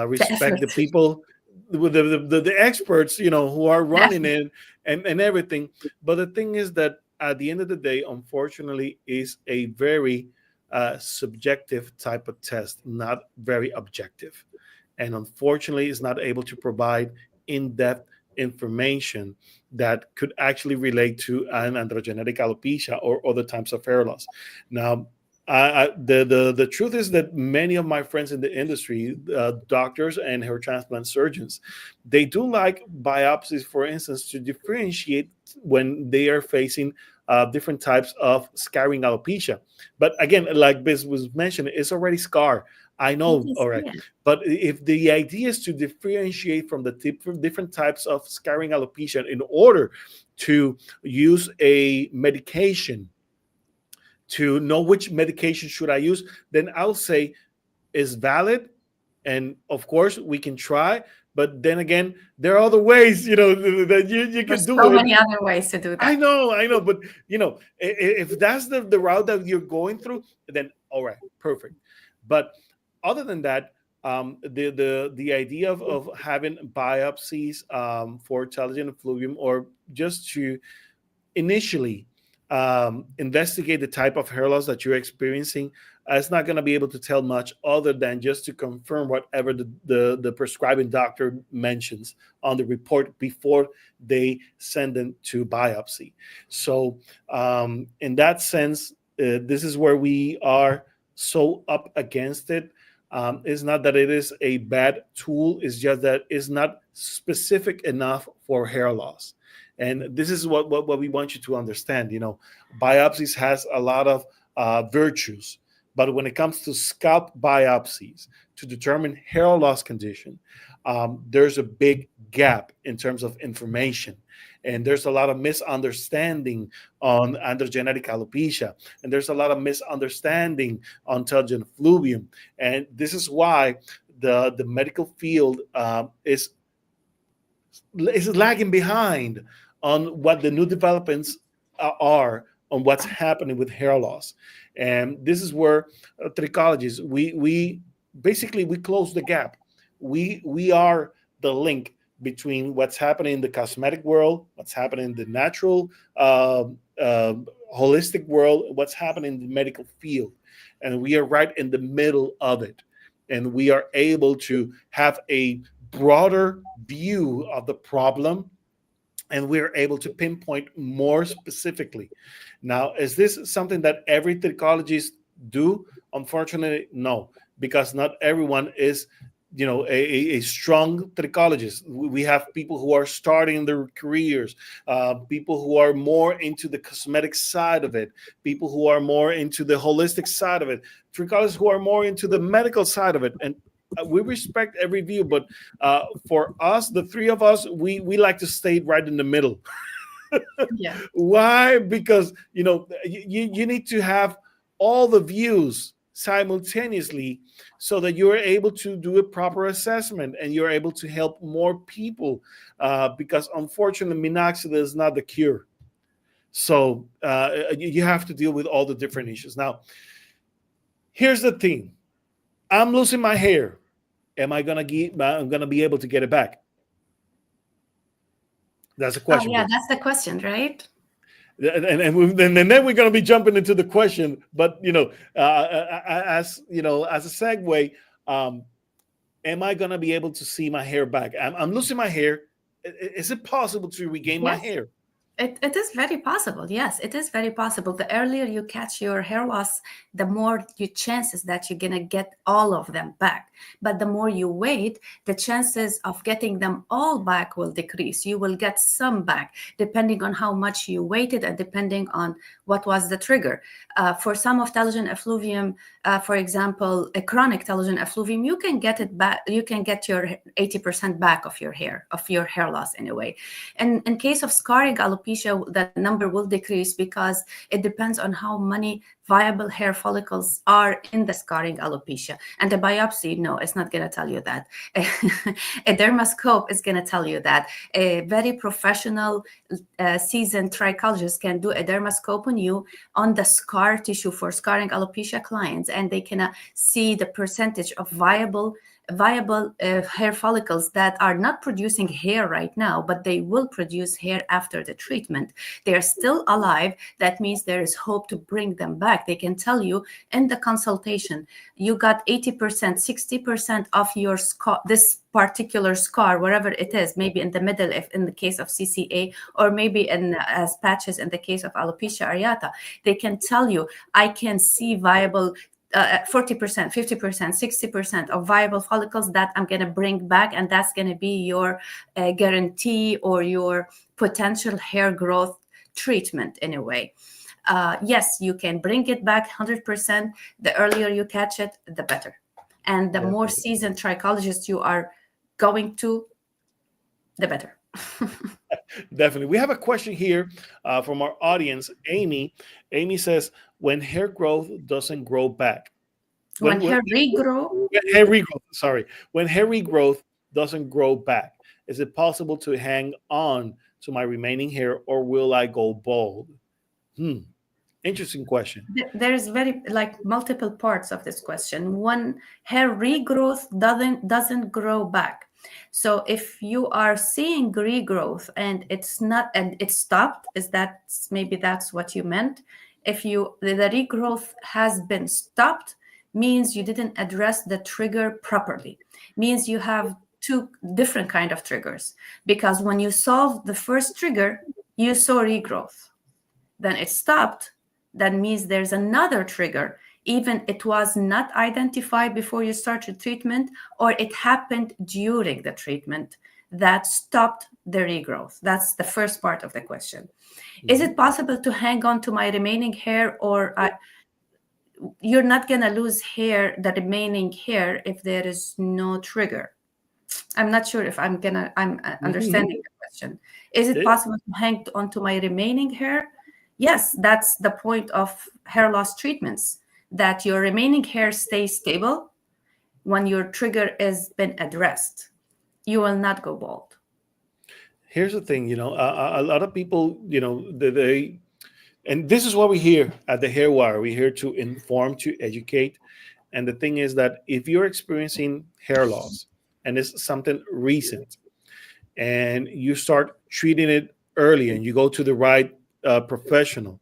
respect the people, the experts, who are running it and everything. But the thing is that at the end of the day, unfortunately, is a very subjective type of test, not very objective, and unfortunately is not able to provide in-depth information that could actually relate to an androgenetic alopecia or other types of hair loss. Now, the truth is that many of my friends in the industry, doctors and hair transplant surgeons, they do like biopsies, for instance, to differentiate when they are facing different types of scarring alopecia. But again, like Biz was mentioned, it's already scar. I know, all right. But if the idea is to differentiate from the different types of scarring alopecia in order to use a medication, to know which medication should I use, then I'll say is valid. And of course, we can try, But then again, there are other ways, that you can There's do so it. many other ways to do that. I know, but if that's the route that you're going through, then all right, perfect. But other than that, the idea of having biopsies for intelligent effluvium, or just to initially investigate the type of hair loss that you're experiencing, it's not going to be able to tell much other than just to confirm whatever the prescribing doctor mentions on the report before they send them to biopsy. So in that sense, this is where we are so up against it. It's not that it is a bad tool, it's just that it's not specific enough for hair loss. And this is what we want you to understand. Biopsies has a lot of virtues, but when it comes to scalp biopsies to determine hair loss condition, there's a big gap in terms of information. And there's a lot of misunderstanding on androgenetic alopecia. And there's a lot of misunderstanding on intelligent effluvium. And this is why the medical field is lagging behind on what the new developments are on what's happening with hair loss. And this is where trichologists, we basically we close the gap. We are the link between what's happening in the cosmetic world, what's happening in the natural holistic world, what's happening in the medical field. And we are right in the middle of it. And we are able to have a broader view of the problem, and we're able to pinpoint more specifically. Now, is this something that every trichologist do? Unfortunately, no, because not everyone is a strong trichologist. We have people who are starting their careers, people who are more into the cosmetic side of it, people who are more into the holistic side of it, trichologists who are more into the medical side of it. And we respect every view, but for us, the three of us, we like to stay right in the middle. Yeah. Why? Because you need to have all the views simultaneously so that you're able to do a proper assessment and you're able to help more people, because unfortunately minoxidil is not the cure. So you have to deal with all the different issues. Now, here's the thing. I'm losing my hair. I'm gonna be able to get it back? That's a question. Yeah, that's the question, right? And then we're going to be jumping into the question. But as a segue, am I going to be able to see my hair back? I'm losing my hair. Is it possible to regain my hair? It is very possible. Yes, it is very possible. The earlier you catch your hair loss, the more your chances that you're going to get all of them back. But the more you wait, the chances of getting them all back will decrease. You will get some back depending on how much you waited and depending on what was the trigger. For some of telogen effluvium, for example, a chronic telogen effluvium, you can get it back. You can get your 80% back of your hair loss anyway. And in case of scarring alopecia, that number will decrease because it depends on how many viable hair follicles are in the scarring alopecia. And the biopsy, no, it's not going to tell you that. A dermoscope is going to tell you that. A very professional, seasoned trichologist can do a dermoscope on you on the scar tissue for scarring alopecia clients, and they can see the percentage of viable hair follicles that are not producing hair right now, but they will produce hair after the treatment. They are still alive. That means there is hope to bring them back. They can tell you in the consultation, you got 80%, 60% of your scar, this particular scar, wherever it is, maybe in the middle, if in the case of CCA, or maybe as patches in the case of alopecia areata. They can tell you, I can see viable 40%, 50%, 60% of viable follicles that I'm going to bring back, and that's going to be your guarantee or your potential hair growth treatment in a way. Yes, you can bring it back 100%. The earlier you catch it, the better. And the more seasoned trichologist you are going to, the better. Definitely. We have a question here from our audience, Amy. Amy says, when hair growth doesn't grow back. When hair regrowth, When hair regrowth doesn't grow back? Is it possible to hang on to my remaining hair, or will I go bald? Hmm. Interesting question. There's very like multiple parts of this question. One, hair regrowth doesn't grow back. So if you are seeing regrowth and it's not and it stopped, is that maybe that's what you meant? If the regrowth has been stopped, means you didn't address the trigger properly. Means you have two different kind of triggers, because when you solve the first trigger, you saw regrowth, then it stopped. That means there's another trigger, even it was not identified before you started treatment, or it happened during the treatment, that stopped the regrowth. That's the first part of the question. Is it possible to hang on to my remaining hair, or you're not going to lose hair, the remaining hair, if there is no trigger? I'm not sure if I'm understanding the question. Is it possible to hang on to my remaining hair? Yes, that's the point of hair loss treatments, that your remaining hair stays stable when your trigger has been addressed. You will not go bald. Here's the thing, a lot of people, they, and this is what we hear at the Hair Wire. We're here to inform, to educate. And the thing is that if you're experiencing hair loss and it's something recent, and you start treating it early and you go to the right professional,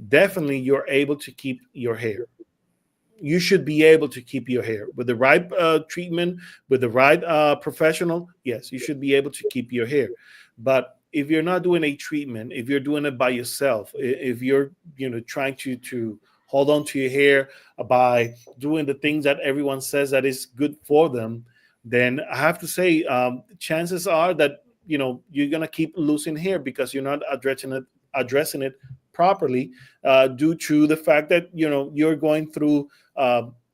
definitely you're able to keep your hair. You should be able to keep your hair with the right treatment, with the right professional. Yes, you should be able to keep your hair. But if you're not doing a treatment, if you're doing it by yourself, if you're trying to hold on to your hair by doing the things that everyone says that is good for them, then I have to say chances are that you're gonna keep losing hair because you're not addressing it properly, due to the fact that you're going through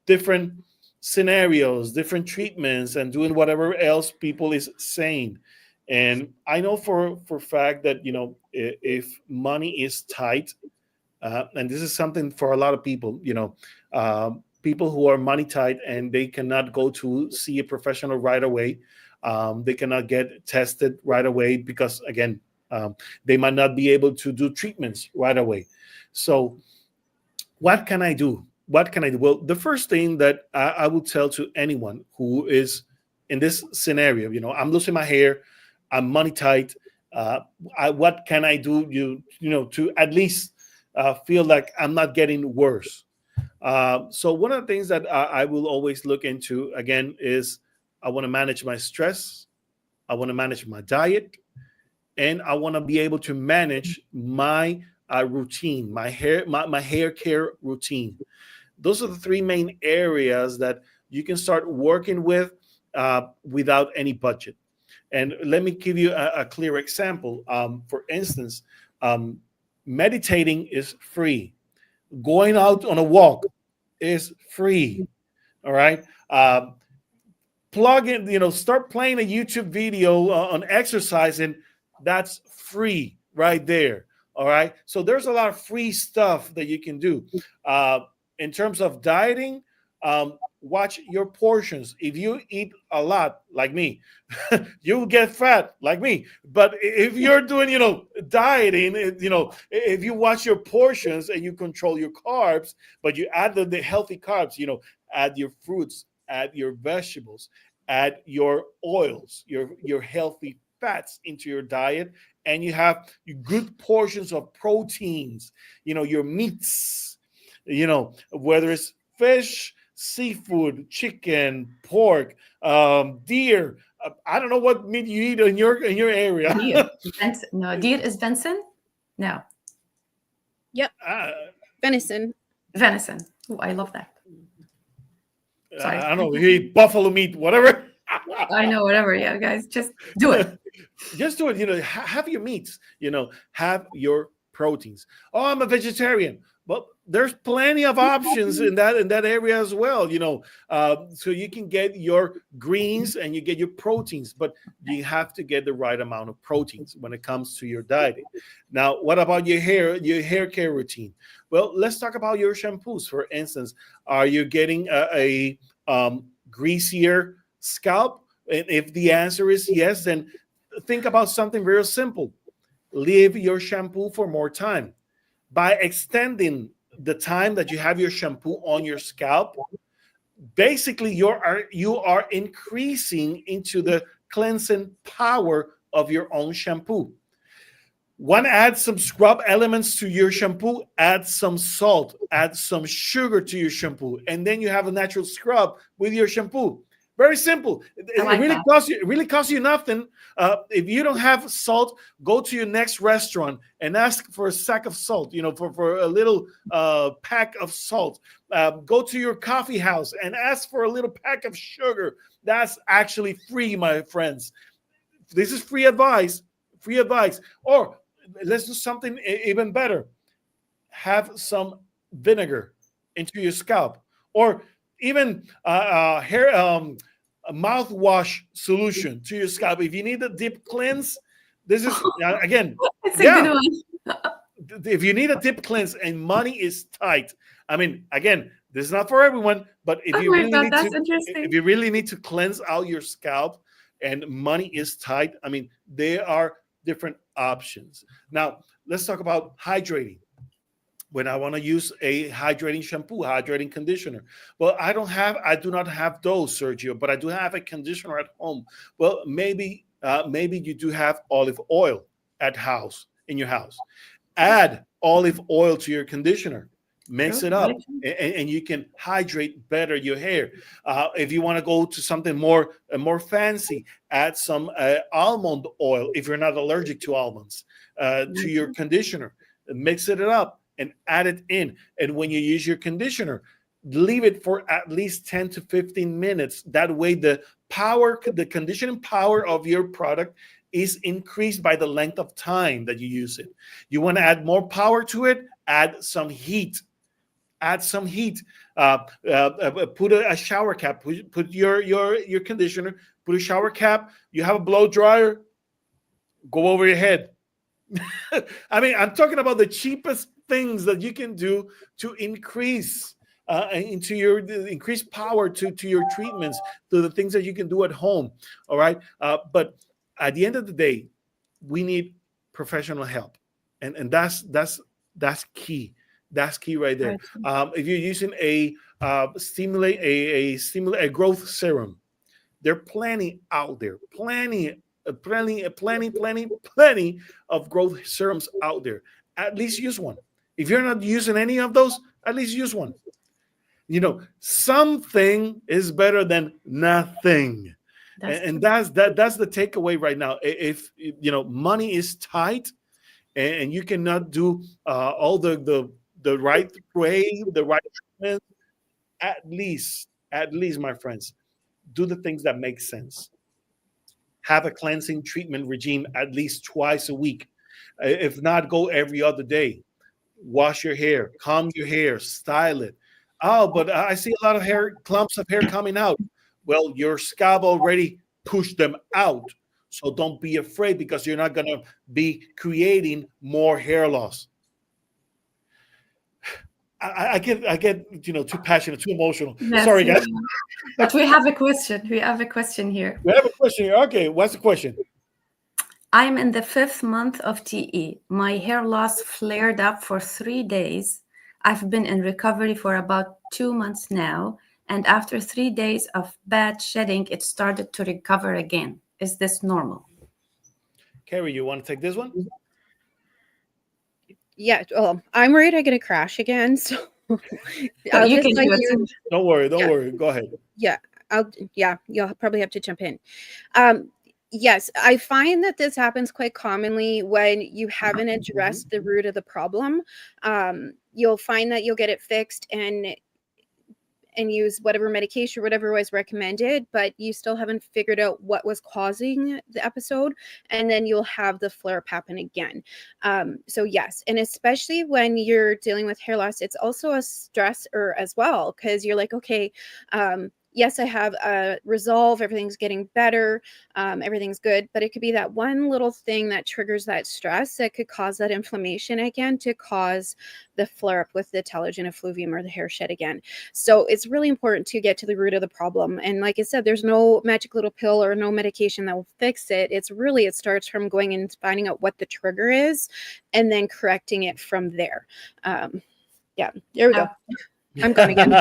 different scenarios, different treatments, and doing whatever else people is saying. And I know for fact that if money is tight, and this is something for a lot of people, people who are money tight and they cannot go to see a professional right away. They cannot get tested right away because, again, they might not be able to do treatments right away. So what can I do? What can I do? Well, the first thing that I would tell to anyone who is in this scenario, I'm losing my hair, I'm money tight. What can I do? To at least feel like I'm not getting worse. So one of the things that I will always look into again is I want to manage my stress, I want to manage my diet, and I want to be able to manage my routine, my hair care routine. Those are the three main areas that you can start working with without any budget. And let me give you a clear example. For instance, meditating is free. Going out on a walk is free. All right. Plug in, start playing a YouTube video on exercising. That's free right there. All right. So there's a lot of free stuff that you can do. In terms of dieting, watch your portions. If you eat a lot, like me, you'll get fat, like me. But if you're doing, dieting, if you watch your portions and you control your carbs, but you add the healthy carbs, add your fruits, add your vegetables, add your oils, your healthy fats into your diet, and you have good portions of proteins, your meats, whether it's fish, seafood, chicken, pork, deer. I don't know what meat you eat in your area. Deer. No, deer is venison? No. Yep. Venison. Venison. Oh, I love that. Sorry. I don't know. You eat buffalo meat, whatever. I know, whatever. Yeah, guys, just do it. Just do it. Have your meats. Have your proteins. Oh, I'm a vegetarian. Well, there's plenty of options in that area as well. So you can get your greens and you get your proteins, but you have to get the right amount of proteins when it comes to your dieting. Now, what about your hair care routine? Well, let's talk about your shampoos. For instance, are you getting a greasier scalp? And if the answer is yes, then think about something very simple. Leave your shampoo for more time. By extending the time that you have your shampoo on your scalp, basically you are increasing into the cleansing power of your own shampoo. One, add some scrub elements to your shampoo, add some salt, add some sugar to your shampoo, and then you have a natural scrub with your shampoo. Very simple. It like really that. costs you nothing. If you don't have salt, go to your next restaurant and ask for a sack of salt. For a little pack of salt. Go to your coffee house and ask for a little pack of sugar. That's actually free, my friends. This is free advice. Free advice. Or let's do something even better. Have some vinegar into your scalp, or even hair a mouthwash solution to your scalp. If you need a deep cleanse, this is again, It's a yeah. good one. If you need a deep cleanse and money is tight, I mean, again, this is not for everyone, but if Oh you my really God, need that's to, interesting. if you really need to cleanse out your scalp and money is tight, I mean, there are different options. Now, let's talk about hydrating. When I want to use a hydrating shampoo, hydrating conditioner. Well, I do not have those, Sergio, but I do have a conditioner at home. Well, maybe you do have olive oil in your house. Add olive oil to your conditioner. Mix True, it very up, true. and you can hydrate better your hair. If you want to go to something more fancy, add some almond oil if you're not allergic to almonds to your conditioner. Mix it up and add it in. And when you use your conditioner, leave it for at least 10 to 15 minutes. That way, the conditioning power of your product is increased by the length of time that you use it. You want to add more power to it? Add some heat. Add some heat. Put a shower cap. Put your conditioner. Put a shower cap. You have a blow dryer. Go over your head. I mean, I'm talking about the cheapest things that you can do to increase increase power to your treatments, to the things that you can do at home. All right, but at the end of the day, we need professional help, and that's key. That's key right there. Right. If you're using a growth serum, there are plenty out there, plenty of growth serums out there. At least use one. If you're not using any of those, at least use one. Something is better than nothing. And that's the takeaway right now. If money is tight and you cannot do all the right way, the right treatment, at least, my friends, do the things that make sense. Have a cleansing treatment regime at least twice a week. If not, go every other day. Wash your hair, comb your hair, style it. Oh, but I see a lot of clumps of hair coming out. Well, your scalp already pushed them out. So don't be afraid, because you're not going to be creating more hair loss. I get too passionate, too emotional. Yes, Sorry, guys. But we have a question. We have a question here. We have a question here. Okay, what's the question? I'm in the 5th month of TE. My hair loss flared up for 3 days. I've been in recovery for about 2 months now. And after 3 days of bad shedding, it started to recover again. Is this normal? Carrie, you want to take this one? Yeah, well, I'm worried I'm gonna crash again. So I'll You just can let do it. you. Don't worry. Yeah. Worry. Go ahead. Yeah, you'll probably have to jump in. Yes, I find that this happens quite commonly when you haven't addressed the root of the problem. You'll find that you'll get it fixed and use whatever medication or whatever was recommended, but you still haven't figured out what was causing the episode, and then you'll have the flare up happen again. So yes, and especially when you're dealing with hair loss, it's also a stressor as well, because you're like, okay, yes, I have a resolve, everything's getting better, everything's good, but it could be that one little thing that triggers that stress that could cause that inflammation again to cause the flare up with the telogen effluvium or the hair shed again. So it's really important to get to the root of the problem. And like I said, there's no magic little pill or no medication that will fix it. It starts from going and finding out what the trigger is and then correcting it from there. Yeah, there we go. I'm gone again.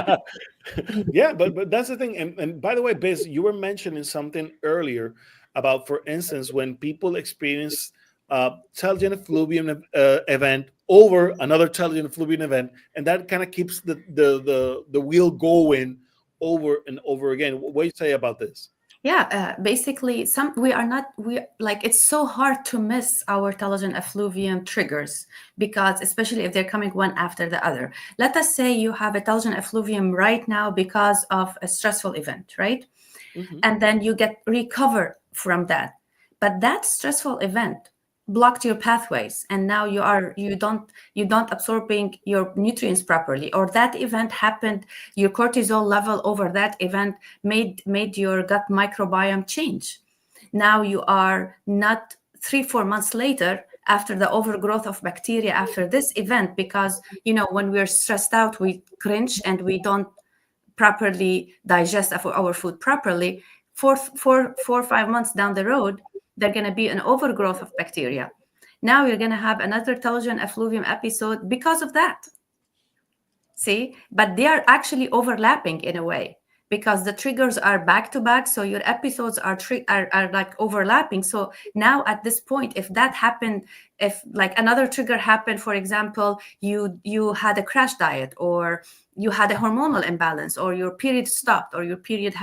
Yeah, but that's the thing. And by the way, Biz, you were mentioning something earlier about, for instance, when people experience telogen effluvium event over another telogen effluvium event, and that kind of keeps the wheel going over and over again. What do you say about this? Yeah, basically, we like, it's so hard to miss our telogen effluvium triggers, because especially if they're coming one after the other. Let us say you have a telogen effluvium right now because of a stressful event, right? Mhm. And then you get recover from that, but that stressful event blocked your pathways, and now you don't absorbing your nutrients properly, or that event happened, your cortisol level over that event made your gut microbiome change. Now you are not 3-4 months later after the overgrowth of bacteria after this event, because when we're stressed out we cringe and we don't properly digest our food properly. 4 or 5 months down the road, they're going to be an overgrowth of bacteria. Now you're going to have another telogen effluvium episode because of that. See, but they are actually overlapping in a way, because the triggers are back to back, so your episodes are like overlapping. So now at this point, if that happened, if like another trigger happened, for example, you had a crash diet, or you had a hormonal imbalance, or your period stopped, or your period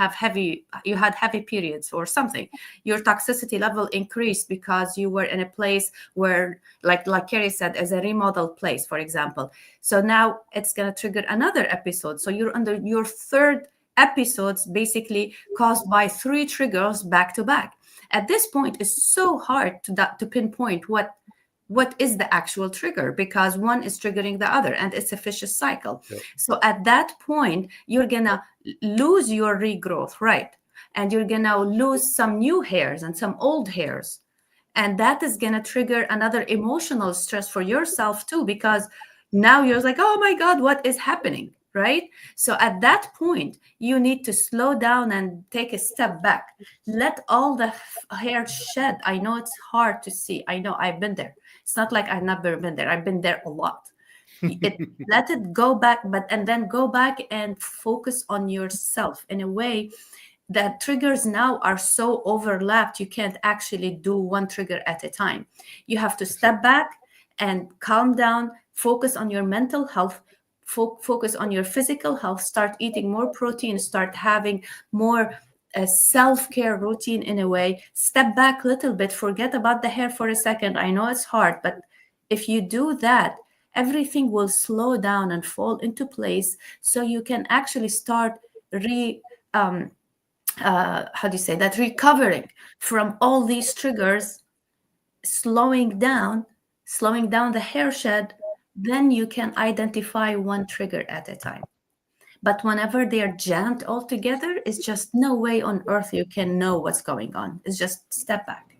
you had heavy periods or something, your toxicity level increased because you were in a place where, like Carrie said, as a remodeled place, for example. So now it's going to trigger another episode. So you're under your third episodes, basically caused by 3 triggers back to back. At this point, it's so hard to pinpoint what is the actual trigger, because one is triggering the other, and it's a vicious cycle. Yep. So at that point, you're gonna lose your regrowth, right? And you're gonna lose some new hairs and some old hairs, and that is gonna trigger another emotional stress for yourself too, because now you're like, oh my God, what is happening, right? So at that point, you need to slow down and take a step back. Let all the hair shed. I know it's hard to see. I know, I've been there. It's not like I've never been there. I've been there a lot. Let it go back, and then go back and focus on yourself in a way that triggers now are so overlapped, you can't actually do one trigger at a time. You have to step back and calm down, focus on your mental health, focus on your physical health, start eating more protein, start having more a self-care routine in a way. Step back a little bit, forget about the hair for a second. I know it's hard, but if you do that, everything will slow down and fall into place, so you can actually start recovering from all these triggers, slowing down the hair shed. Then you can identify one trigger at a time. But whenever they are jammed all together, it's just no way on earth you can know what's going on. It's just step back.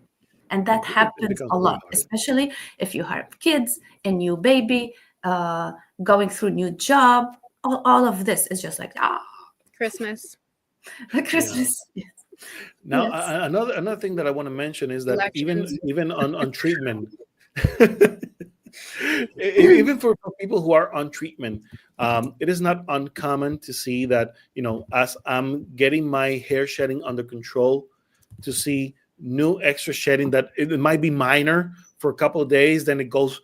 And that happens becomes a very lot, hard. especially if you have kids, a new baby, going through new job. All of this is just like, Christmas. Christmas. Yes. Now, Yes. another thing that I want to mention is that Elections. even on treatment, even for people who are on treatment, it is not uncommon to see that, as I'm getting my hair shedding under control, to see new extra shedding that it might be minor for a couple of days, then it goes,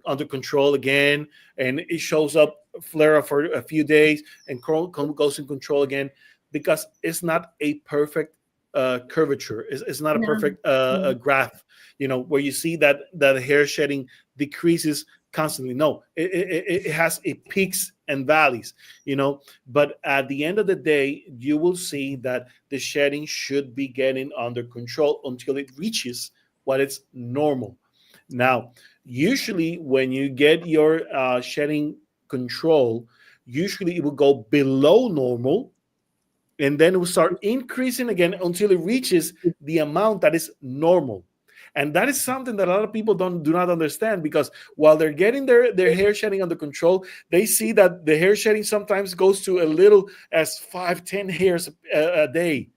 under control again, and it shows up flare up for a few days and goes in control again, because it's not a perfect curvature. It's not a No. perfect graph, where you see that the hair shedding decreases constantly. No, it has a peaks and valleys, but at the end of the day, you will see that the shedding should be getting under control until it reaches what is normal. Now, usually when you get your shedding control, usually it will go below normal, and then it will start increasing again until it reaches the amount that is normal. And that is something that a lot of people do not understand, because while they're getting their hair shedding under control, they see that the hair shedding sometimes goes to a little as 5-10 hairs a day.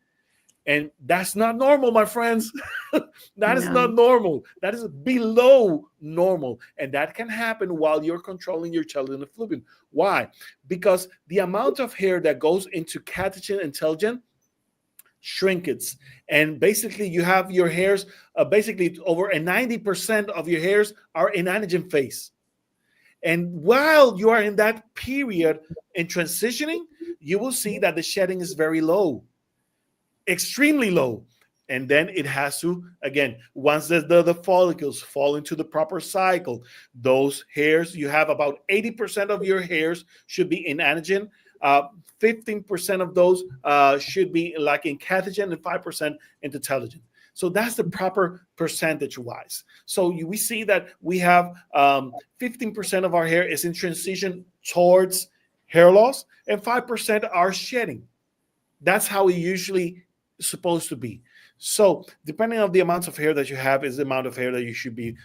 And that's not normal, my friends. That is not normal. That is below normal. And that can happen while you're controlling your chaldeian effluvium. Why? Because the amount of hair that goes into catagen and telgen shrinkage. And basically, you have your hairs, basically over a 90% of your hairs are in anagen phase. And while you are in that period in transitioning, you will see that the shedding is very low, extremely low. And then it has to, again, once the follicles fall into the proper cycle, those hairs, you have about 80% of your hairs should be in anagen. 15% of those should be like in catagen, and 5% into telogen. So that's the proper percentage wise. So we see that we have 15% of our hair is in transition towards hair loss, and 5% are shedding. That's how it usually is supposed to be. So depending on the amounts of hair that you have is the amount of hair that you should be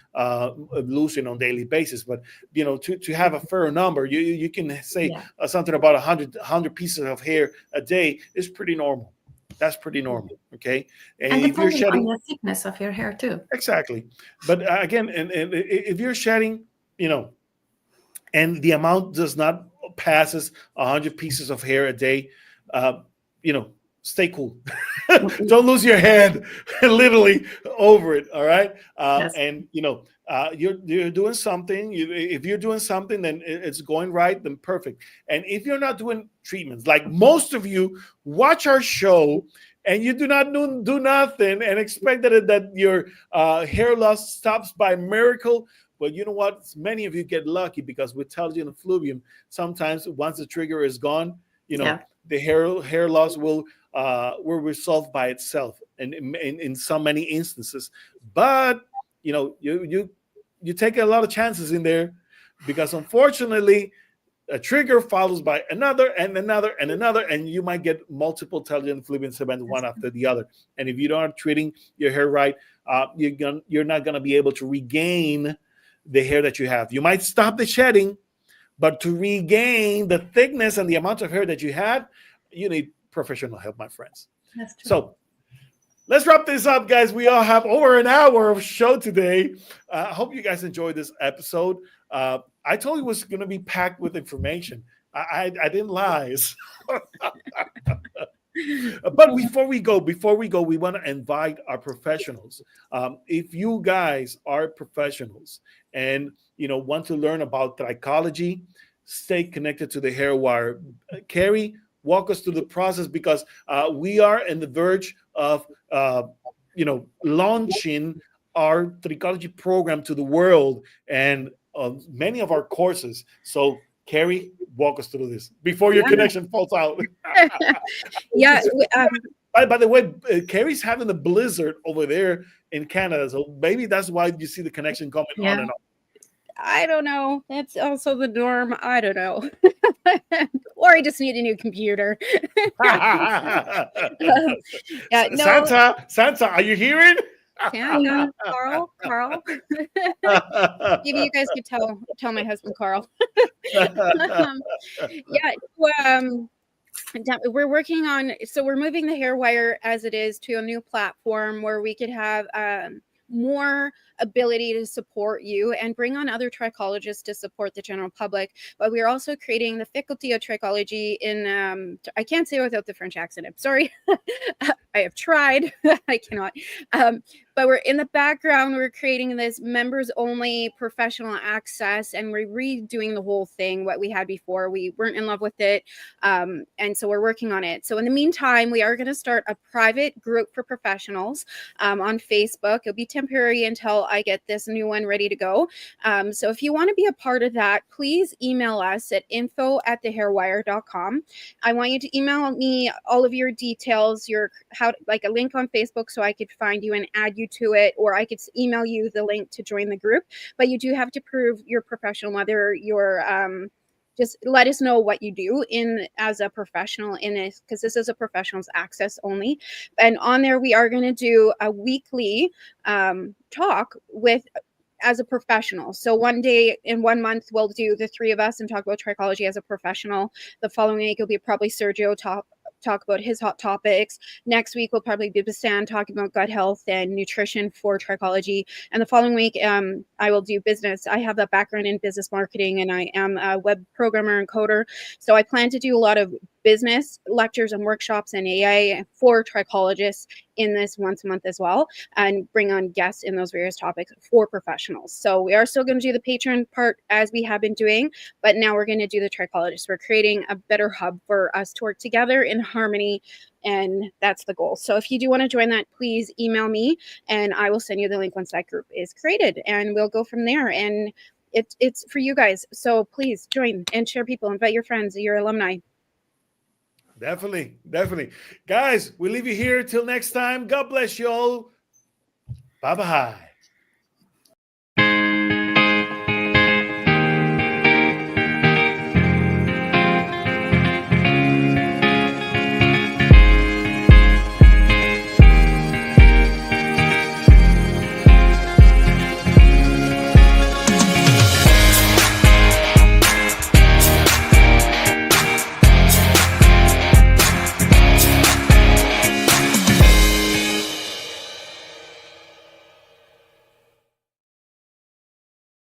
losing on a daily basis. But, you know, to have a fair number, you can say something about 100 pieces of hair a day is pretty normal. That's pretty normal, okay? And if you're shedding, on the thickness of your hair too. Exactly. But again, and if you're shedding, you know, and the amount does not passes 100 pieces of hair a day, you know, stay cool. Don't lose your head literally over it. All right. Yes. And, you know, you're doing something. If you're doing something, then it's going right, then perfect. And if you're not doing treatments, like most of you watch our show and you do not do nothing and expect that your hair loss stops by miracle. Well, you know what? Many of you get lucky, because with telogen effluvium, sometimes once the trigger is gone, you know, the hair loss will resolve by itself, and in so many instances. But you know, you take a lot of chances in there, because unfortunately, a trigger follows by another and another and another, and you might get multiple telogen effluvium events one after the other. And if you don't treating your hair right, you're not going to be able to regain the hair that you have. You might stop the shedding, but to regain the thickness and the amount of hair that you had, you need professional help, my friends. That's true. So let's wrap this up, guys. We all have over an hour of show today. I hope you guys enjoyed this episode. I told you it was going to be packed with information. I didn't lie. But before we go, we want to invite our professionals. If you guys are professionals and you know want to learn about trichology, stay connected to the Hair Wire. Carrie, walk us through the process, because we are in the verge of launching our trichology program to the world and many of our courses. So Carrie, walk us through this before your connection falls out. By the way, Carrie's having a blizzard over there in Canada, so maybe that's why you see the connection coming on and off. I don't know. That's also the norm. I don't know. Or I just need a new computer. Santa, are you hearing? Santa, Carl. Maybe you guys could tell my husband Carl. We're working on, so we're moving the Hair Wire as it is to a new platform where we could have more ability to support you and bring on other trichologists to support the general public. But we are also creating the Faculty of Trichology in, I can't say it without the French accent. I'm sorry. I have tried. I cannot. But we're in the background, we're creating this members only professional access, and we're redoing the whole thing, what we had before. We weren't in love with it. And so we're working on it. So in the meantime, we are going to start a private group for professionals on Facebook. It'll be temporary until I get this new one ready to go. So if you want to be a part of that, please email us at info@thehairwire.com. I want you to email me all of your details, like a link on Facebook so I could find you and add you to it, or I could email you the link to join the group. But you do have to prove you're professional, whether you're just let us know what you do in as a professional in this, because this is a professionals access only. And on there, we are going to do a weekly talk with as a professional. So one day in 1 month, we'll do the three of us and talk about trichology as a professional. The following week, it'll be probably Sergio talk about his hot topics. Next week will probably be Basan talking about gut health and nutrition for trichology. And the following week, I will do business. I have a background in business marketing, and I am a web programmer and coder. So I plan to do a lot of business lectures and workshops and AI for trichologists in this once a month as well, and bring on guests in those various topics for professionals. So we are still going to do the patron part as we have been doing, but now we're going to do the trichologists. We're creating a better hub for us to work together in harmony, and that's the goal. So if you do want to join that, please email me and I will send you the link once that group is created, and we'll go from there. And it's for you guys, so please join and share people, invite your friends, your alumni. Definitely. Guys, we leave you here till next time. God bless you all. Bye-bye.